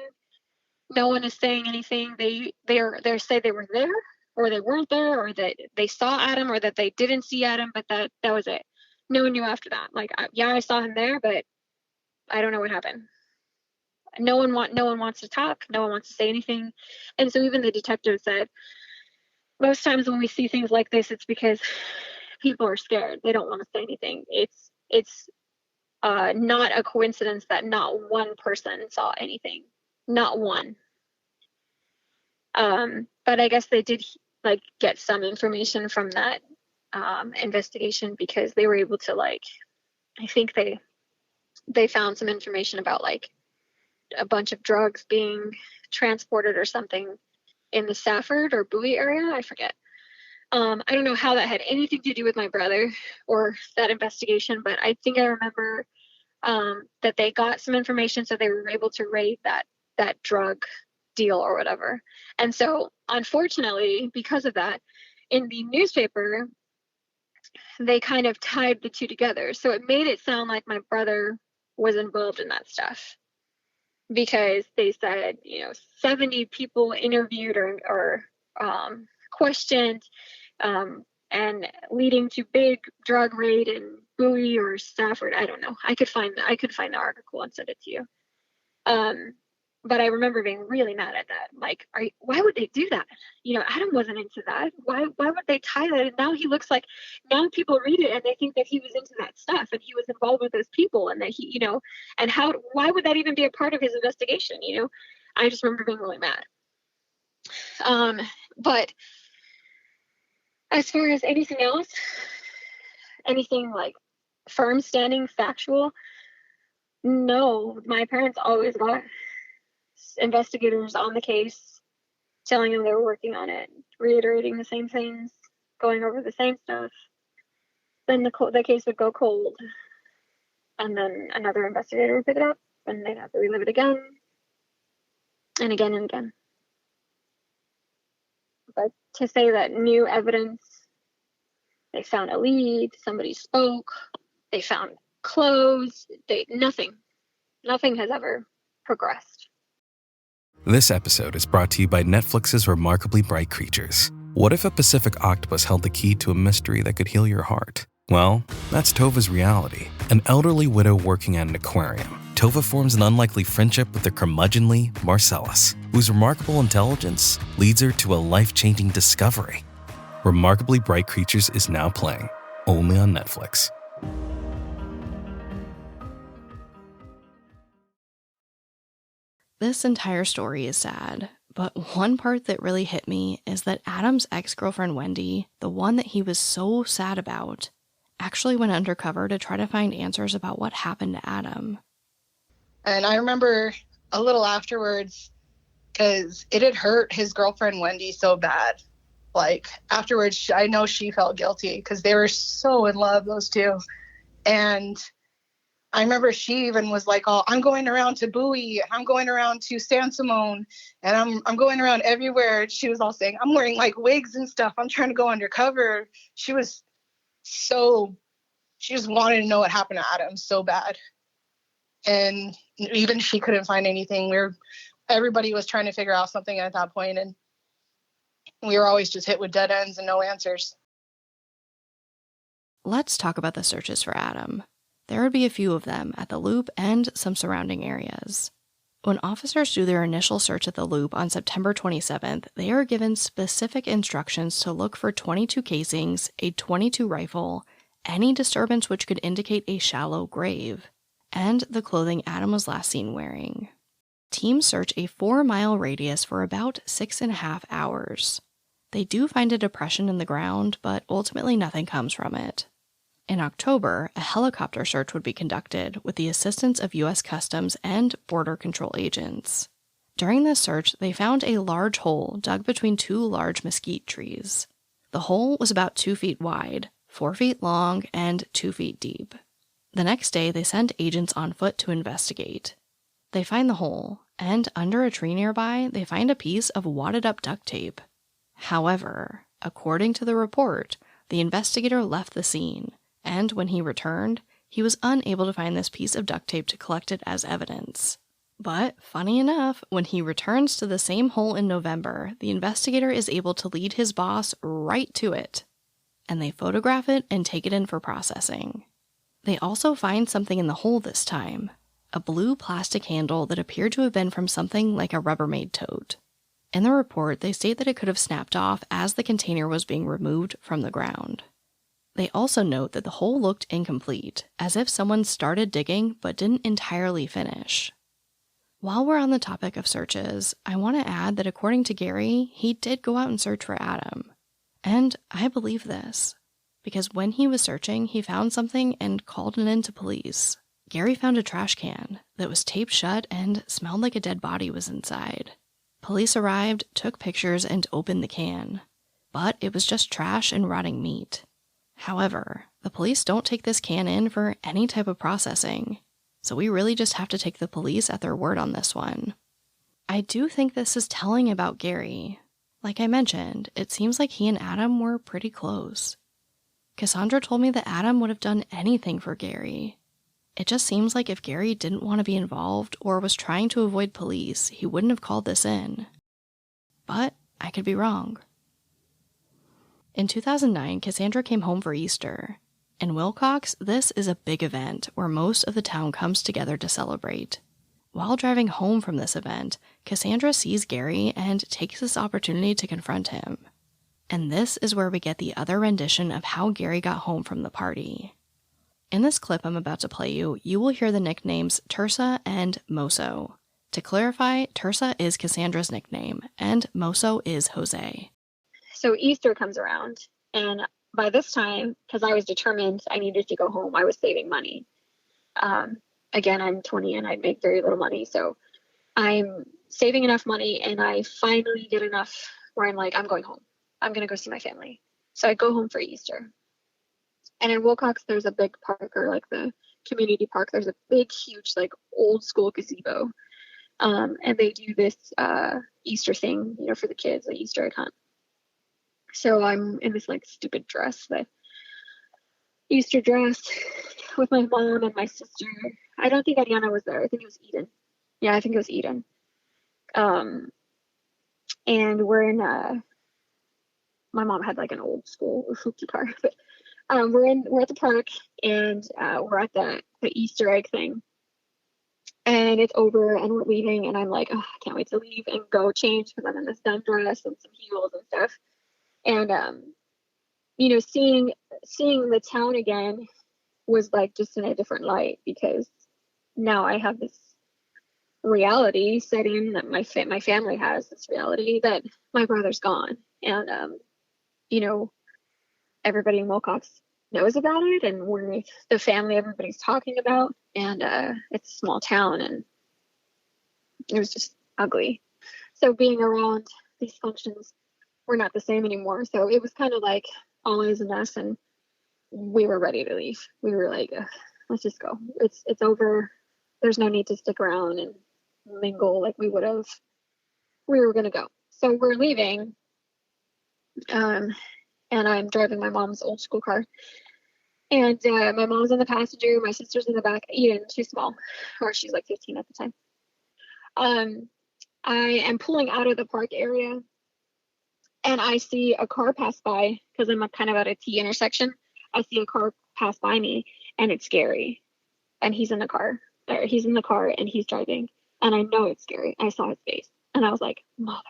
No one is saying anything. They say they were there or they weren't there or that they saw Adam or that they didn't see Adam, but that was it. No one knew after that. I saw him there, but I don't know what happened. No one wants to talk. No one wants to say anything. And so even the detective said, most times when we see things like this, it's because people are scared. They don't want to say anything. It's not a coincidence that not one person saw anything. Not one. But I guess they did get some information from that investigation because they were able to I think they found some information about a bunch of drugs being transported or something in the Safford or Bowie area. I forget. I don't know how that had anything to do with my brother or that investigation, but I think I remember that they got some information so they were able to raid that drug deal or whatever. And so unfortunately, because of that, in the newspaper, they kind of tied the two together. So it made it sound like my brother was involved in that stuff. Because they said, 70 people interviewed or questioned, and leading to big drug raid in Bowie or Stafford. I don't know. I could find the article and send it to you. But I remember being really mad at that. Why would they do that? Adam wasn't into that. Why would they tie that? And now he looks like, now people read it and they think that he was into that stuff and he was involved with those people and that he, and why would that even be a part of his investigation? I just remember being really mad. But as far as anything else, anything like firm standing factual, no, my parents always got investigators on the case telling them they were working on it, reiterating the same things, going over the same stuff. Then the case would go cold, and then another investigator would pick it up, and they'd have to relive it again and again and again. But to say that new evidence, they found a lead, somebody spoke, they found clothes, nothing has ever progressed. This episode is brought to you by Netflix's Remarkably Bright Creatures. What if a Pacific octopus held the key to a mystery that could heal your heart? Well, that's Tova's reality. An elderly widow working at an aquarium. Tova forms an unlikely friendship with the curmudgeonly Marcellus, whose remarkable intelligence leads her to a life-changing discovery. Remarkably Bright Creatures is now playing, only on Netflix. This entire story is sad, but one part that really hit me is that Adam's ex-girlfriend Wendy, the one that he was so sad about, actually went undercover to try to find answers about what happened to Adam. And I remember a little afterwards, because it had hurt his girlfriend Wendy so bad. Like, afterwards, I know she felt guilty because they were so in love, those two. And I remember she even was like, "Oh, I'm going around to Bowie, I'm going around to San Simone, and I'm going around everywhere." She was all saying, "I'm wearing like wigs and stuff. I'm trying to go undercover." She just wanted to know what happened to Adam so bad. And even she couldn't find anything. Everybody was trying to figure out something at that point, and we were always just hit with dead ends and no answers. Let's talk about the searches for Adam. There would be a few of them at the Loop and some surrounding areas. When officers do their initial search at the Loop on September 27th, they are given specific instructions to look for 22 casings, a .22 rifle, any disturbance which could indicate a shallow grave, and the clothing Adam was last seen wearing. Teams search a 4-mile radius for about 6.5 hours. They do find a depression in the ground, but ultimately nothing comes from it. In October, a helicopter search would be conducted with the assistance of U.S. Customs and Border Control agents. During this search, they found a large hole dug between two large mesquite trees. The hole was about 2 feet wide, 4 feet long, and 2 feet deep. The next day, they sent agents on foot to investigate. They find the hole, and under a tree nearby, they find a piece of wadded-up duct tape. However, according to the report, the investigator left the scene, and when he returned, he was unable to find this piece of duct tape to collect it as evidence. But, funny enough, when he returns to the same hole in November, the investigator is able to lead his boss right to it, and they photograph it and take it in for processing. They also find something in the hole this time, a blue plastic handle that appeared to have been from something like a Rubbermaid tote. In the report, they state that it could have snapped off as the container was being removed from the ground. They also note that the hole looked incomplete, as if someone started digging but didn't entirely finish. While we're on the topic of searches, I want to add that according to Gary, he did go out and search for Adam. And I believe this, because when he was searching, he found something and called it in to police. Gary found a trash can that was taped shut and smelled like a dead body was inside. Police arrived, took pictures, and opened the can. But it was just trash and rotting meat. However, the police don't take this can in for any type of processing, so we really just have to take the police at their word on this one. I do think this is telling about Gary. Like I mentioned, it seems like he and Adam were pretty close. Cassandra told me that Adam would have done anything for Gary. It just seems like if Gary didn't want to be involved or was trying to avoid police, he wouldn't have called this in. But I could be wrong. In 2009, Cassandra came home for Easter. In Wilcox, this is a big event where most of the town comes together to celebrate. While driving home from this event, Cassandra sees Gary and takes this opportunity to confront him. And this is where we get the other rendition of how Gary got home from the party. In this clip I'm about to play you, you will hear the nicknames Tersa and Moso. To clarify, Tersa is Cassandra's nickname, and Moso is Jose. So Easter comes around, and by this time, because I was determined I needed to go home, I was saving money. Again, I'm 20 and I make very little money, so I'm saving enough money, and I finally get enough where I'm like, I'm going home. I'm going to go see my family. So I go home for Easter. And in Wilcox, there's a big park, or like the community park. There's a big, huge, like old school gazebo. And they do this Easter thing, for the kids, the Easter egg hunt. So I'm in this like stupid dress, the Easter dress, with my mom and my sister. I don't think Ariana was there. I think it was Eden. Yeah, I think it was Eden. And we're in my mom had like an old school hoopty car, but we're at the park, and we're at the Easter egg thing, and it's over and we're leaving, and I'm like, oh, I can't wait to leave and go change, because I'm in this dumb dress and some heels and stuff. And seeing the town again was like just in a different light, because now I have this reality setting that my family has, this reality that my brother's gone, and everybody in Wilcox knows about it, and we're the family everybody's talking about, and it's a small town, and it was just ugly. So being around these functions were not the same anymore, so it was kind of like all eyes on us, and we were ready to leave. We were like, let's just go. It's over. There's no need to stick around and mingle like we would have. We were gonna go. So we're leaving, and I'm driving my mom's old school car, and my mom's in the passenger, my sister's in the back. Eden, she's small, or she's like 15 at the time. I am pulling out of the park area, and I see a car pass by, because I'm kind of at a T intersection. I see a car pass by me, and it's scary, and he's in the car, and he's driving, and I know it's scary. I saw his face, and I was like, motherfucker.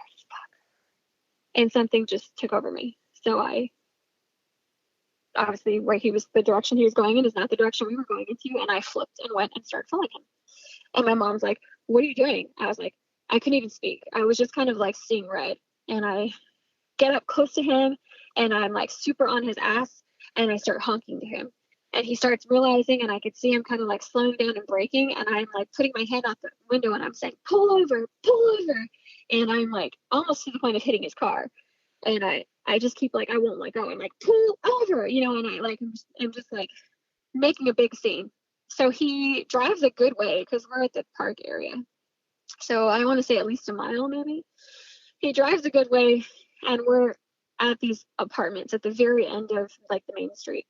And something just took over me. So I, obviously the direction he was going in is not the direction we were going into. And I flipped and went and started following him. And my mom's like, what are you doing? I was like, I couldn't even speak. I was just kind of like seeing red. And I get up close to him, and I'm like super on his ass, and I start honking to him. And he starts realizing, and I could see him kind of like slowing down and braking. And I'm like putting my hand out the window, and I'm saying, pull over. And I'm like almost to the point of hitting his car. And I just keep like, I won't let go. I'm like, pull over, and I'm just like making a big scene. So he drives a good way, because we're at the park area. So I want to say at least a mile, maybe. He drives a good way, and we're at these apartments at the very end of like the main street.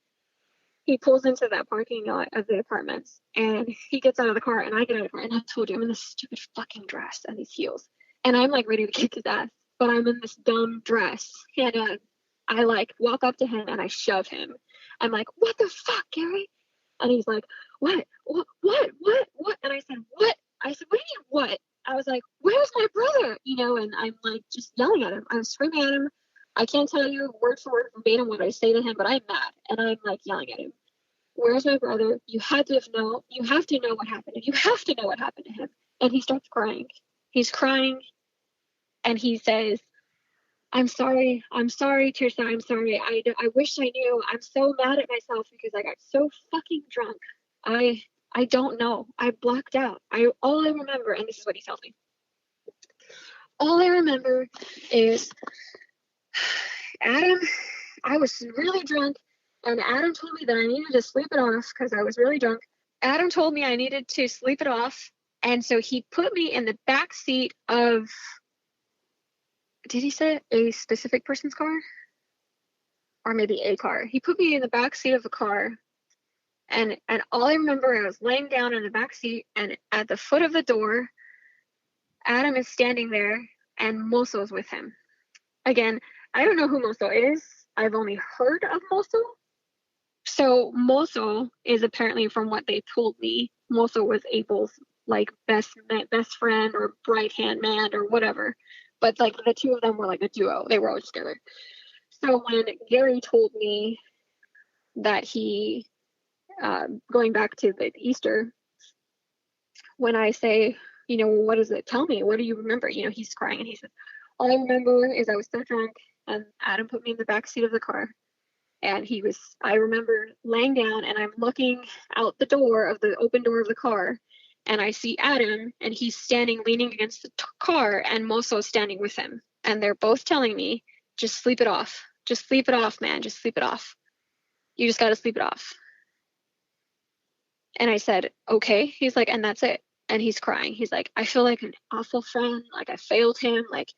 He pulls into that parking lot of the apartments, and he gets out of the car, and I get out of the car, and I told you I'm in this stupid fucking dress and these heels, and I'm like ready to kick his ass, but I'm in this dumb dress, and I like walk up to him and I shove him. I'm like, what the fuck, Gary? And he's like, what? And I said, what? I said, what do you mean, what? I was like, where's my brother? And I'm like just yelling at him. I'm screaming at him. I can't tell you word for word verbatim what I say to him, but I'm mad, and I'm like yelling at him. Where's my brother? You have to know what happened. You have to know what happened to him. And he starts crying. He's crying, and he says, I'm sorry, Tirsa, I'm sorry. I wish I knew. I'm so mad at myself because I got so fucking drunk. I don't know. I blacked out. All I remember, and this is what he tells me. All I remember is Adam, I was really drunk, and Adam told me that I needed to sleep it off because I was really drunk. Adam told me I needed to sleep it off, and so he put me in the back seat of, did he say a specific person's car? Or maybe a car. He put me in the back seat of a car, and all I remember, I was laying down in the back seat, and at the foot of the door, Adam is standing there, and Moso is with him. Again, I don't know who Moso is. I've only heard of Moso. So Moso is apparently, from what they told me, Moso was April's like best friend or right hand man or whatever. But like the two of them were like a duo. They were always together. So when Gary told me that he, going back to the Easter, when I say, What is it? Tell me, what do you remember? He's crying, and he says, all I remember is I was so drunk, and Adam put me in the back seat of the car. And I remember laying down, and I'm looking out the open door of the car, and I see Adam, and he's standing leaning against the car, and Moso's standing with him. And they're both telling me, just sleep it off. Just sleep it off, man. Just sleep it off. You just got to sleep it off. And I said, okay. He's like, and that's it. And he's crying. He's like, I feel like an awful friend. Like I failed him. Like,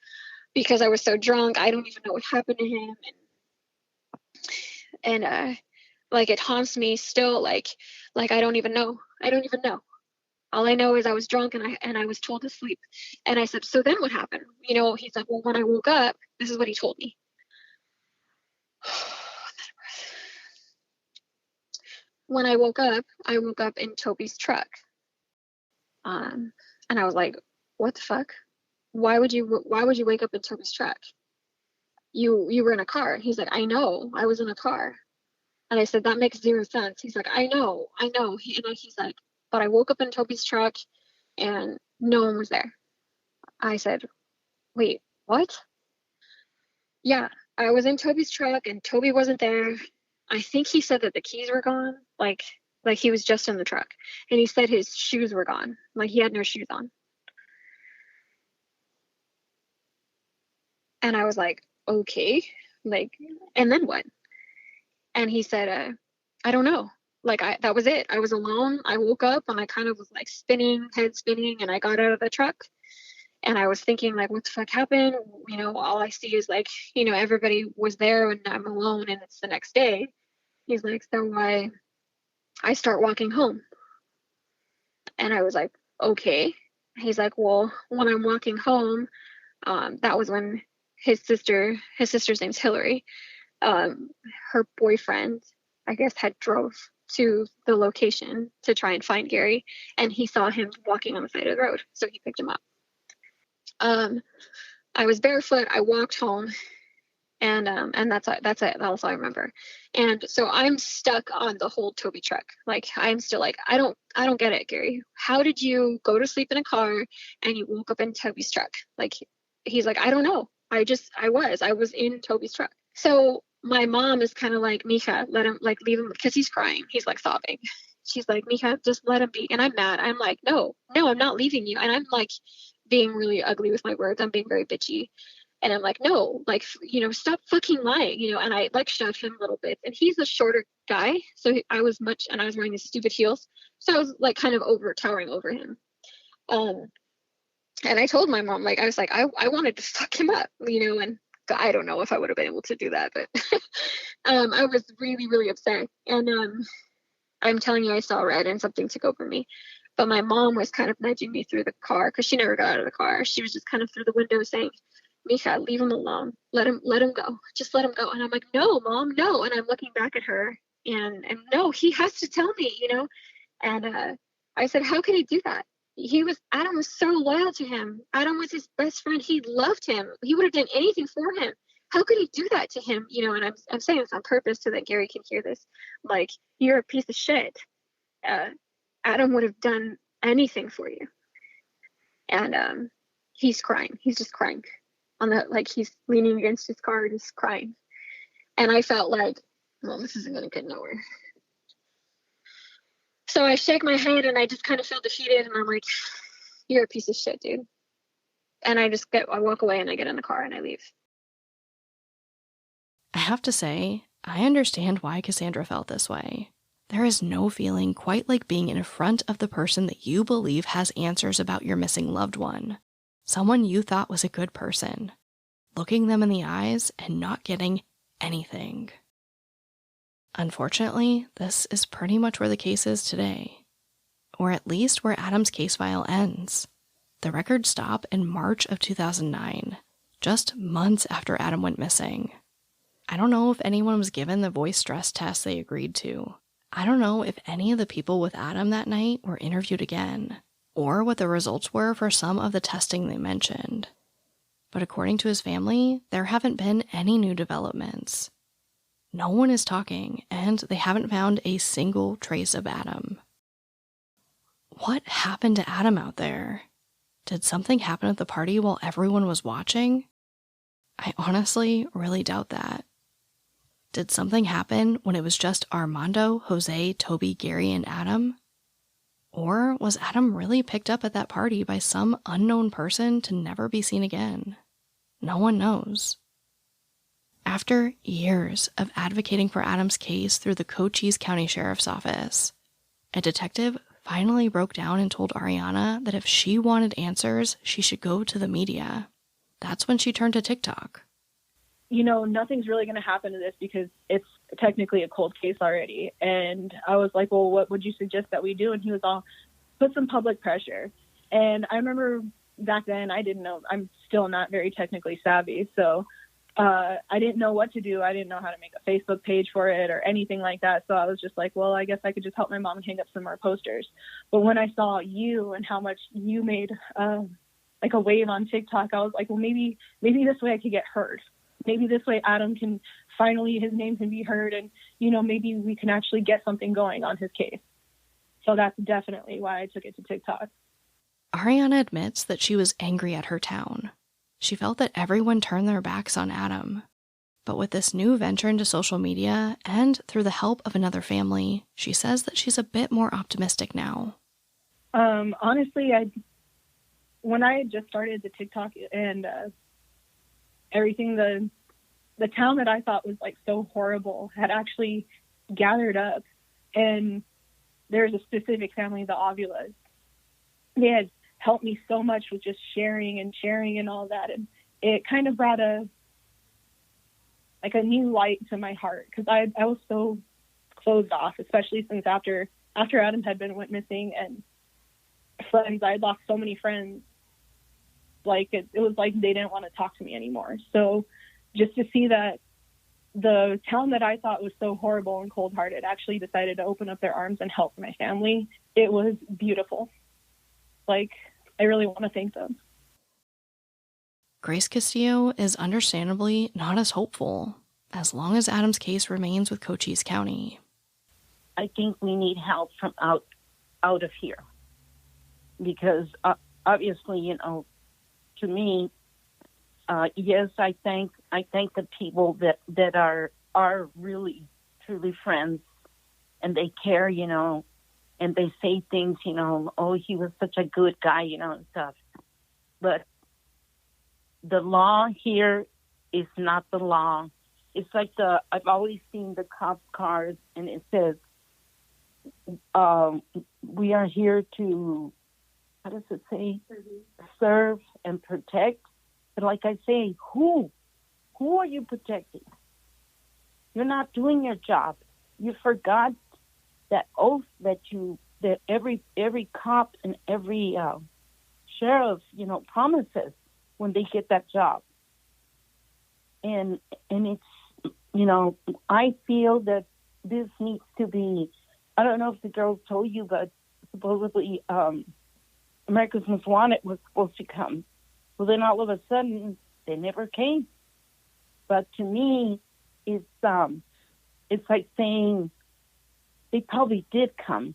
because I was so drunk, I don't even know what happened to him. And like it haunts me still. Like I don't even know. All I know is I was drunk and I was told to sleep. And I said, so then what happened? He's like, well, when I woke up, this is what he told me. When I woke up in Toby's truck. And I was like, what the fuck? Why would you wake up in Toby's truck? You were in a car. He's like, I know, I was in a car. And I said, that makes zero sense. He's like, I know. He's like, but I woke up in Toby's truck and no one was there. I said, wait, what? Yeah, I was in Toby's truck and Toby wasn't there. I think he said that the keys were gone. Like he was just in the truck. And he said his shoes were gone. Like he had no shoes on. And I was like, okay, and then what? And he said, I don't know. That was it. I was alone. I woke up and I kind of was like head spinning, and I got out of the truck and I was thinking like, what the fuck happened? All I see is like, everybody was there and I'm alone and it's the next day. He's like, so I start walking home. And I was like, okay. He's like, well, when I'm walking home, that was when his sister's name's Hillary. Her boyfriend, I guess, had drove to the location to try and find Gary, and he saw him walking on the side of the road, so he picked him up. I was barefoot. I walked home, and that's it. That's all I remember. And so I'm stuck on the whole Toby truck. Like I'm still like, I don't get it, Gary. How did you go to sleep in a car and you woke up in Toby's truck? Like he's like, I don't know. I was in Toby's truck. So my mom is kind of like, Mika, leave him, because he's crying. He's like sobbing. She's like, Mika, just let him be. And I'm mad. I'm like, no, I'm not leaving you. And I'm like being really ugly with my words. I'm being very bitchy. And I'm like, no, stop fucking lying, and I like shoved him a little bit. And he's a shorter guy. So I was wearing these stupid heels. So I was like kind of towering over him. And I told my mom, I was like, I wanted to fuck him up, and I don't know if I would have been able to do that, but I was really, really upset. And I'm telling you, I saw red and something took over me. But my mom was kind of nudging me through the car because she never got out of the car. She was just kind of through the window saying, Mika, leave him alone. Let him go. Just let him go. And I'm like, no, Mom, no. And I'm looking back at her and no, he has to tell me, And I said, how can he do that? Adam was so loyal to him. Adam was his best friend. He loved him. He would have done anything for him. How could he do that to him? And I'm saying this on purpose so that Gary can hear this. Like, you're a piece of shit. Adam would have done anything for you. And he's crying. He's just crying he's leaning against his car, just crying. And I felt like, well, this isn't going to get nowhere. So I shake my head and I just kind of feel defeated. And I'm like, you're a piece of shit, dude. And I walk away and I get in the car and I leave. I have to say, I understand why Cassandra felt this way. There is no feeling quite like being in front of the person that you believe has answers about your missing loved one. Someone you thought was a good person. Looking them in the eyes and not getting anything. Unfortunately, this is pretty much where the case is today. Or at least where Adam's case file ends. The records stop in March of 2009, just months after Adam went missing. I don't know if anyone was given the voice stress test they agreed to. I don't know if any of the people with Adam that night were interviewed again, or what the results were for some of the testing they mentioned. But according to his family, there haven't been any new developments. No one is talking, and they haven't found a single trace of Adam. What happened to Adam out there? Did something happen at the party while everyone was watching? I honestly really doubt that. Did something happen when it was just Armando, Jose, Toby, Gary, and Adam? Or was Adam really picked up at that party by some unknown person to never be seen again? No one knows. After years of advocating for Adam's case through the Cochise County Sheriff's Office, a detective finally broke down and told Ariana that if she wanted answers, she should go to the media. That's when she turned to TikTok. You know, nothing's really going to happen to this because it's technically a cold case already. And I was like, well, what would you suggest that we do? And he was all, put some public pressure. And I remember back then, I didn't know, I'm still not very technically savvy. So I didn't know what to do. I didn't know how to make a Facebook page for it or anything like that. So I was just like, well, I guess I could just help my mom hang up some more posters. But when I saw you and how much you made like a wave on TikTok, I was like, well, maybe this way I could get heard. Maybe this way Adam can finally, his name can be heard, and, you know, maybe we can actually get something going on his case. So that's definitely why I took it to TikTok. Ariana admits that she was angry at her town. She felt that everyone turned their backs on Adam. But with this new venture into social media and through the help of another family, she says that she's a bit more optimistic now. Honestly, when I had just started the TikTok and everything, the town that I thought was like so horrible had actually gathered up, and there's a specific family, the Ovulas. They had helped me so much with just sharing and all that, and it kind of brought a new light to my heart, because I was so closed off, especially since after Adam had went missing, and friends, I had lost so many friends. Like it was like they didn't want to talk to me anymore. So just to see that the town that I thought was so horrible and cold-hearted actually decided to open up their arms and help my family, it was beautiful. Like, I really want to thank them. Grace Castillo is understandably not as hopeful, as long as Adam's case remains with Cochise County. I think we need help from out of here, because obviously, you know, to me, yes, I thank the people that are really truly friends, and they care, you know, and they say things, you know, oh, he was such a good guy, you know, and stuff. But the law here is not the law. It's like I've always seen the cop cars, and it says, we are here to, how does it say? Serve and protect. But like I say, who are you protecting? You're not doing your job. You forgot that oath that every cop and every sheriff, you know, promises when they get that job. And it's, you know, I feel that this needs to be, I don't know if the girls told you, but supposedly America's Most Wanted was supposed to come. Well, then all of a sudden, they never came. But to me, it's like saying they probably did come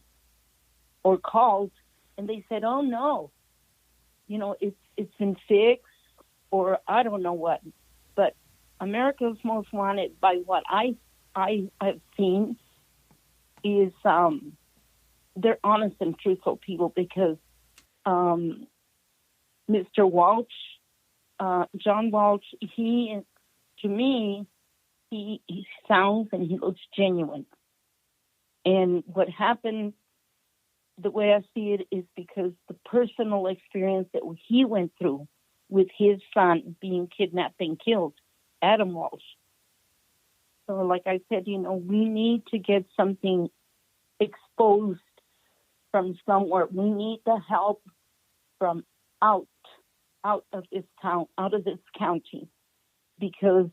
or called, and they said, oh, no, you know, it's been fixed, or I don't know what. But America's Most Wanted, by what I have seen, is they're honest and truthful people, because Mr. Walsh, John Walsh, to me, he sounds and he looks genuine. And what happened, the way I see it, is because the personal experience that he went through with his son being kidnapped and killed, Adam Walsh. So like I said, you know, we need to get something exposed from somewhere. We need the help from out of this town, out of this county, because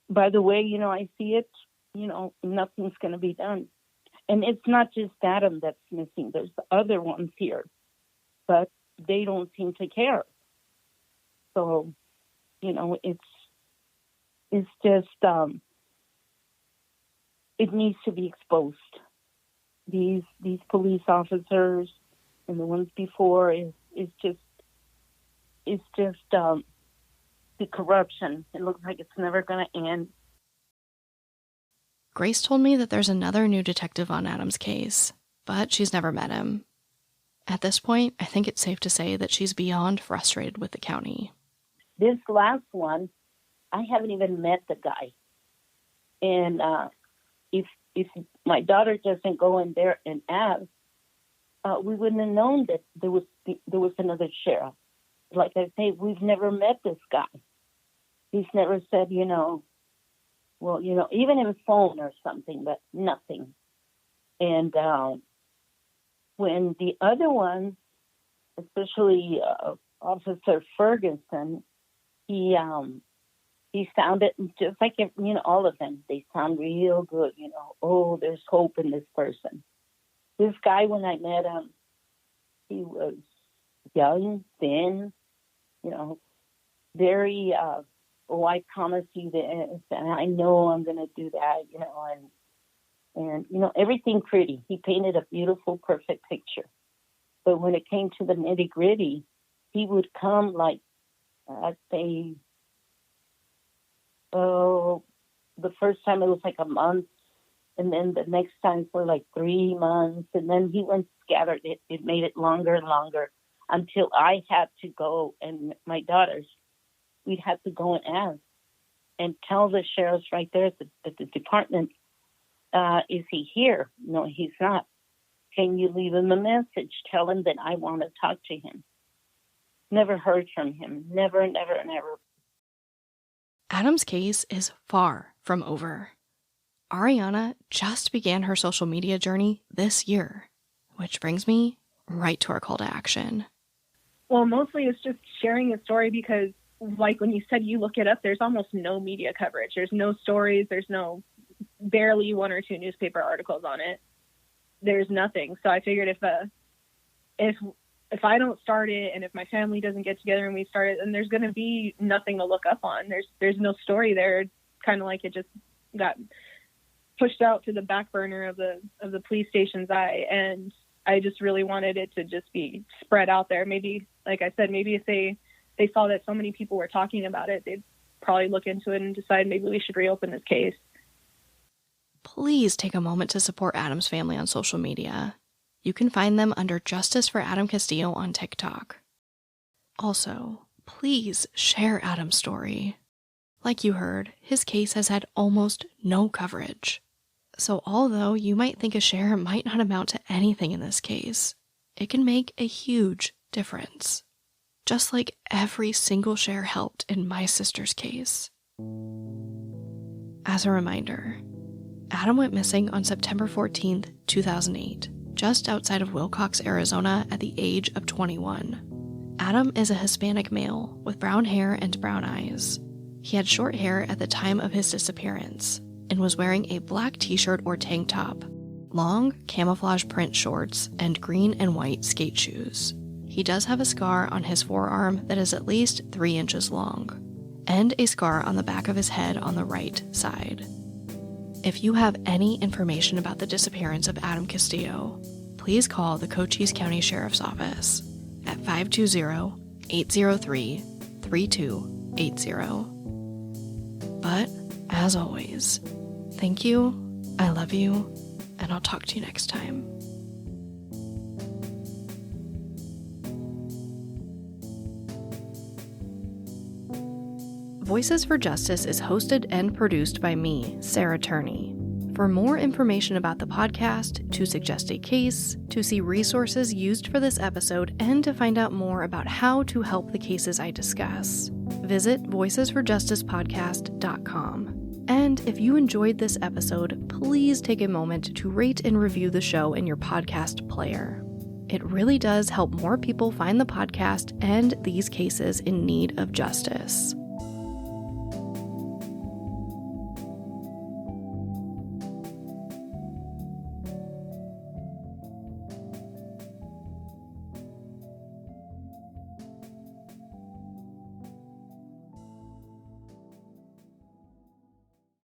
by the way, you know, I see it, you know, nothing's going to be done. And it's not just Adam that's missing. There's other ones here, but they don't seem to care. So, you know, it's just, it needs to be exposed. These police officers and the ones before, it's just the corruption. It looks like it's never going to end. Grace told me that there's another new detective on Adam's case, but she's never met him. At this point, I think it's safe to say that she's beyond frustrated with the county. This last one, I haven't even met the guy. And if my daughter doesn't go in there and ask, we wouldn't have known that there was another sheriff. Like I say, we've never met this guy. He's never said, well, even in a phone or something, but nothing. And when the other one, especially Officer Ferguson, he sounded just like, all of them. They sound real good, oh, there's hope in this person. This guy, when I met him, he was young, thin, very, I promise you this, and I know I'm going to do that, and everything pretty. He painted a beautiful, perfect picture. But when it came to the nitty gritty, he would come like, I'd say, the first time it was like a month, and then the next time for like 3 months, and then he went scattered. It made it longer and longer until I had to go, and my daughters, we'd have to go and ask and tell the sheriffs right there at the department, is he here? No, he's not. Can you leave him a message? Tell him that I want to talk to him. Never heard from him. Never, never, never. Adam's case is far from over. Ariana just began her social media journey this year, which brings me right to our call to action. Well, mostly it's just sharing a story because, like when you said you look it up, there's almost no media coverage. There's no stories. There's barely 1 or 2 newspaper articles on it. There's nothing. So I figured if I don't start it, and if my family doesn't get together and we start it, then there's going to be nothing to look up on. There's no story there. It's kind of like it just got pushed out to the back burner of the police station's eye, and I just really wanted it to just be spread out there. Maybe, like I said, maybe if they saw that so many people were talking about it, they'd probably look into it and decide maybe we should reopen this case. Please take a moment to support Adam's family on social media. You can find them under Justice for Adam Castillo on TikTok. Also, please share Adam's story. Like you heard, his case has had almost no coverage. So although you might think a share might not amount to anything in this case, it can make a huge difference. Just like every single share helped in my sister's case. As a reminder, Adam went missing on September 14th, 2008, just outside of Wilcox, Arizona at the age of 21. Adam is a Hispanic male with brown hair and brown eyes. He had short hair at the time of his disappearance and was wearing a black t-shirt or tank top, long camouflage print shorts, and green and white skate shoes. He does have a scar on his forearm that is at least 3 inches long, and a scar on the back of his head on the right side. If you have any information about the disappearance of Adam Castillo, please call the Cochise County Sheriff's Office at 520-803-3280. But, as always, thank you, I love you, and I'll talk to you next time. Voices for Justice is hosted and produced by me, Sarah Turney. For more information about the podcast, to suggest a case, to see resources used for this episode, and to find out more about how to help the cases I discuss, visit voicesforjusticepodcast.com. And if you enjoyed this episode, please take a moment to rate and review the show in your podcast player. It really does help more people find the podcast and these cases in need of justice.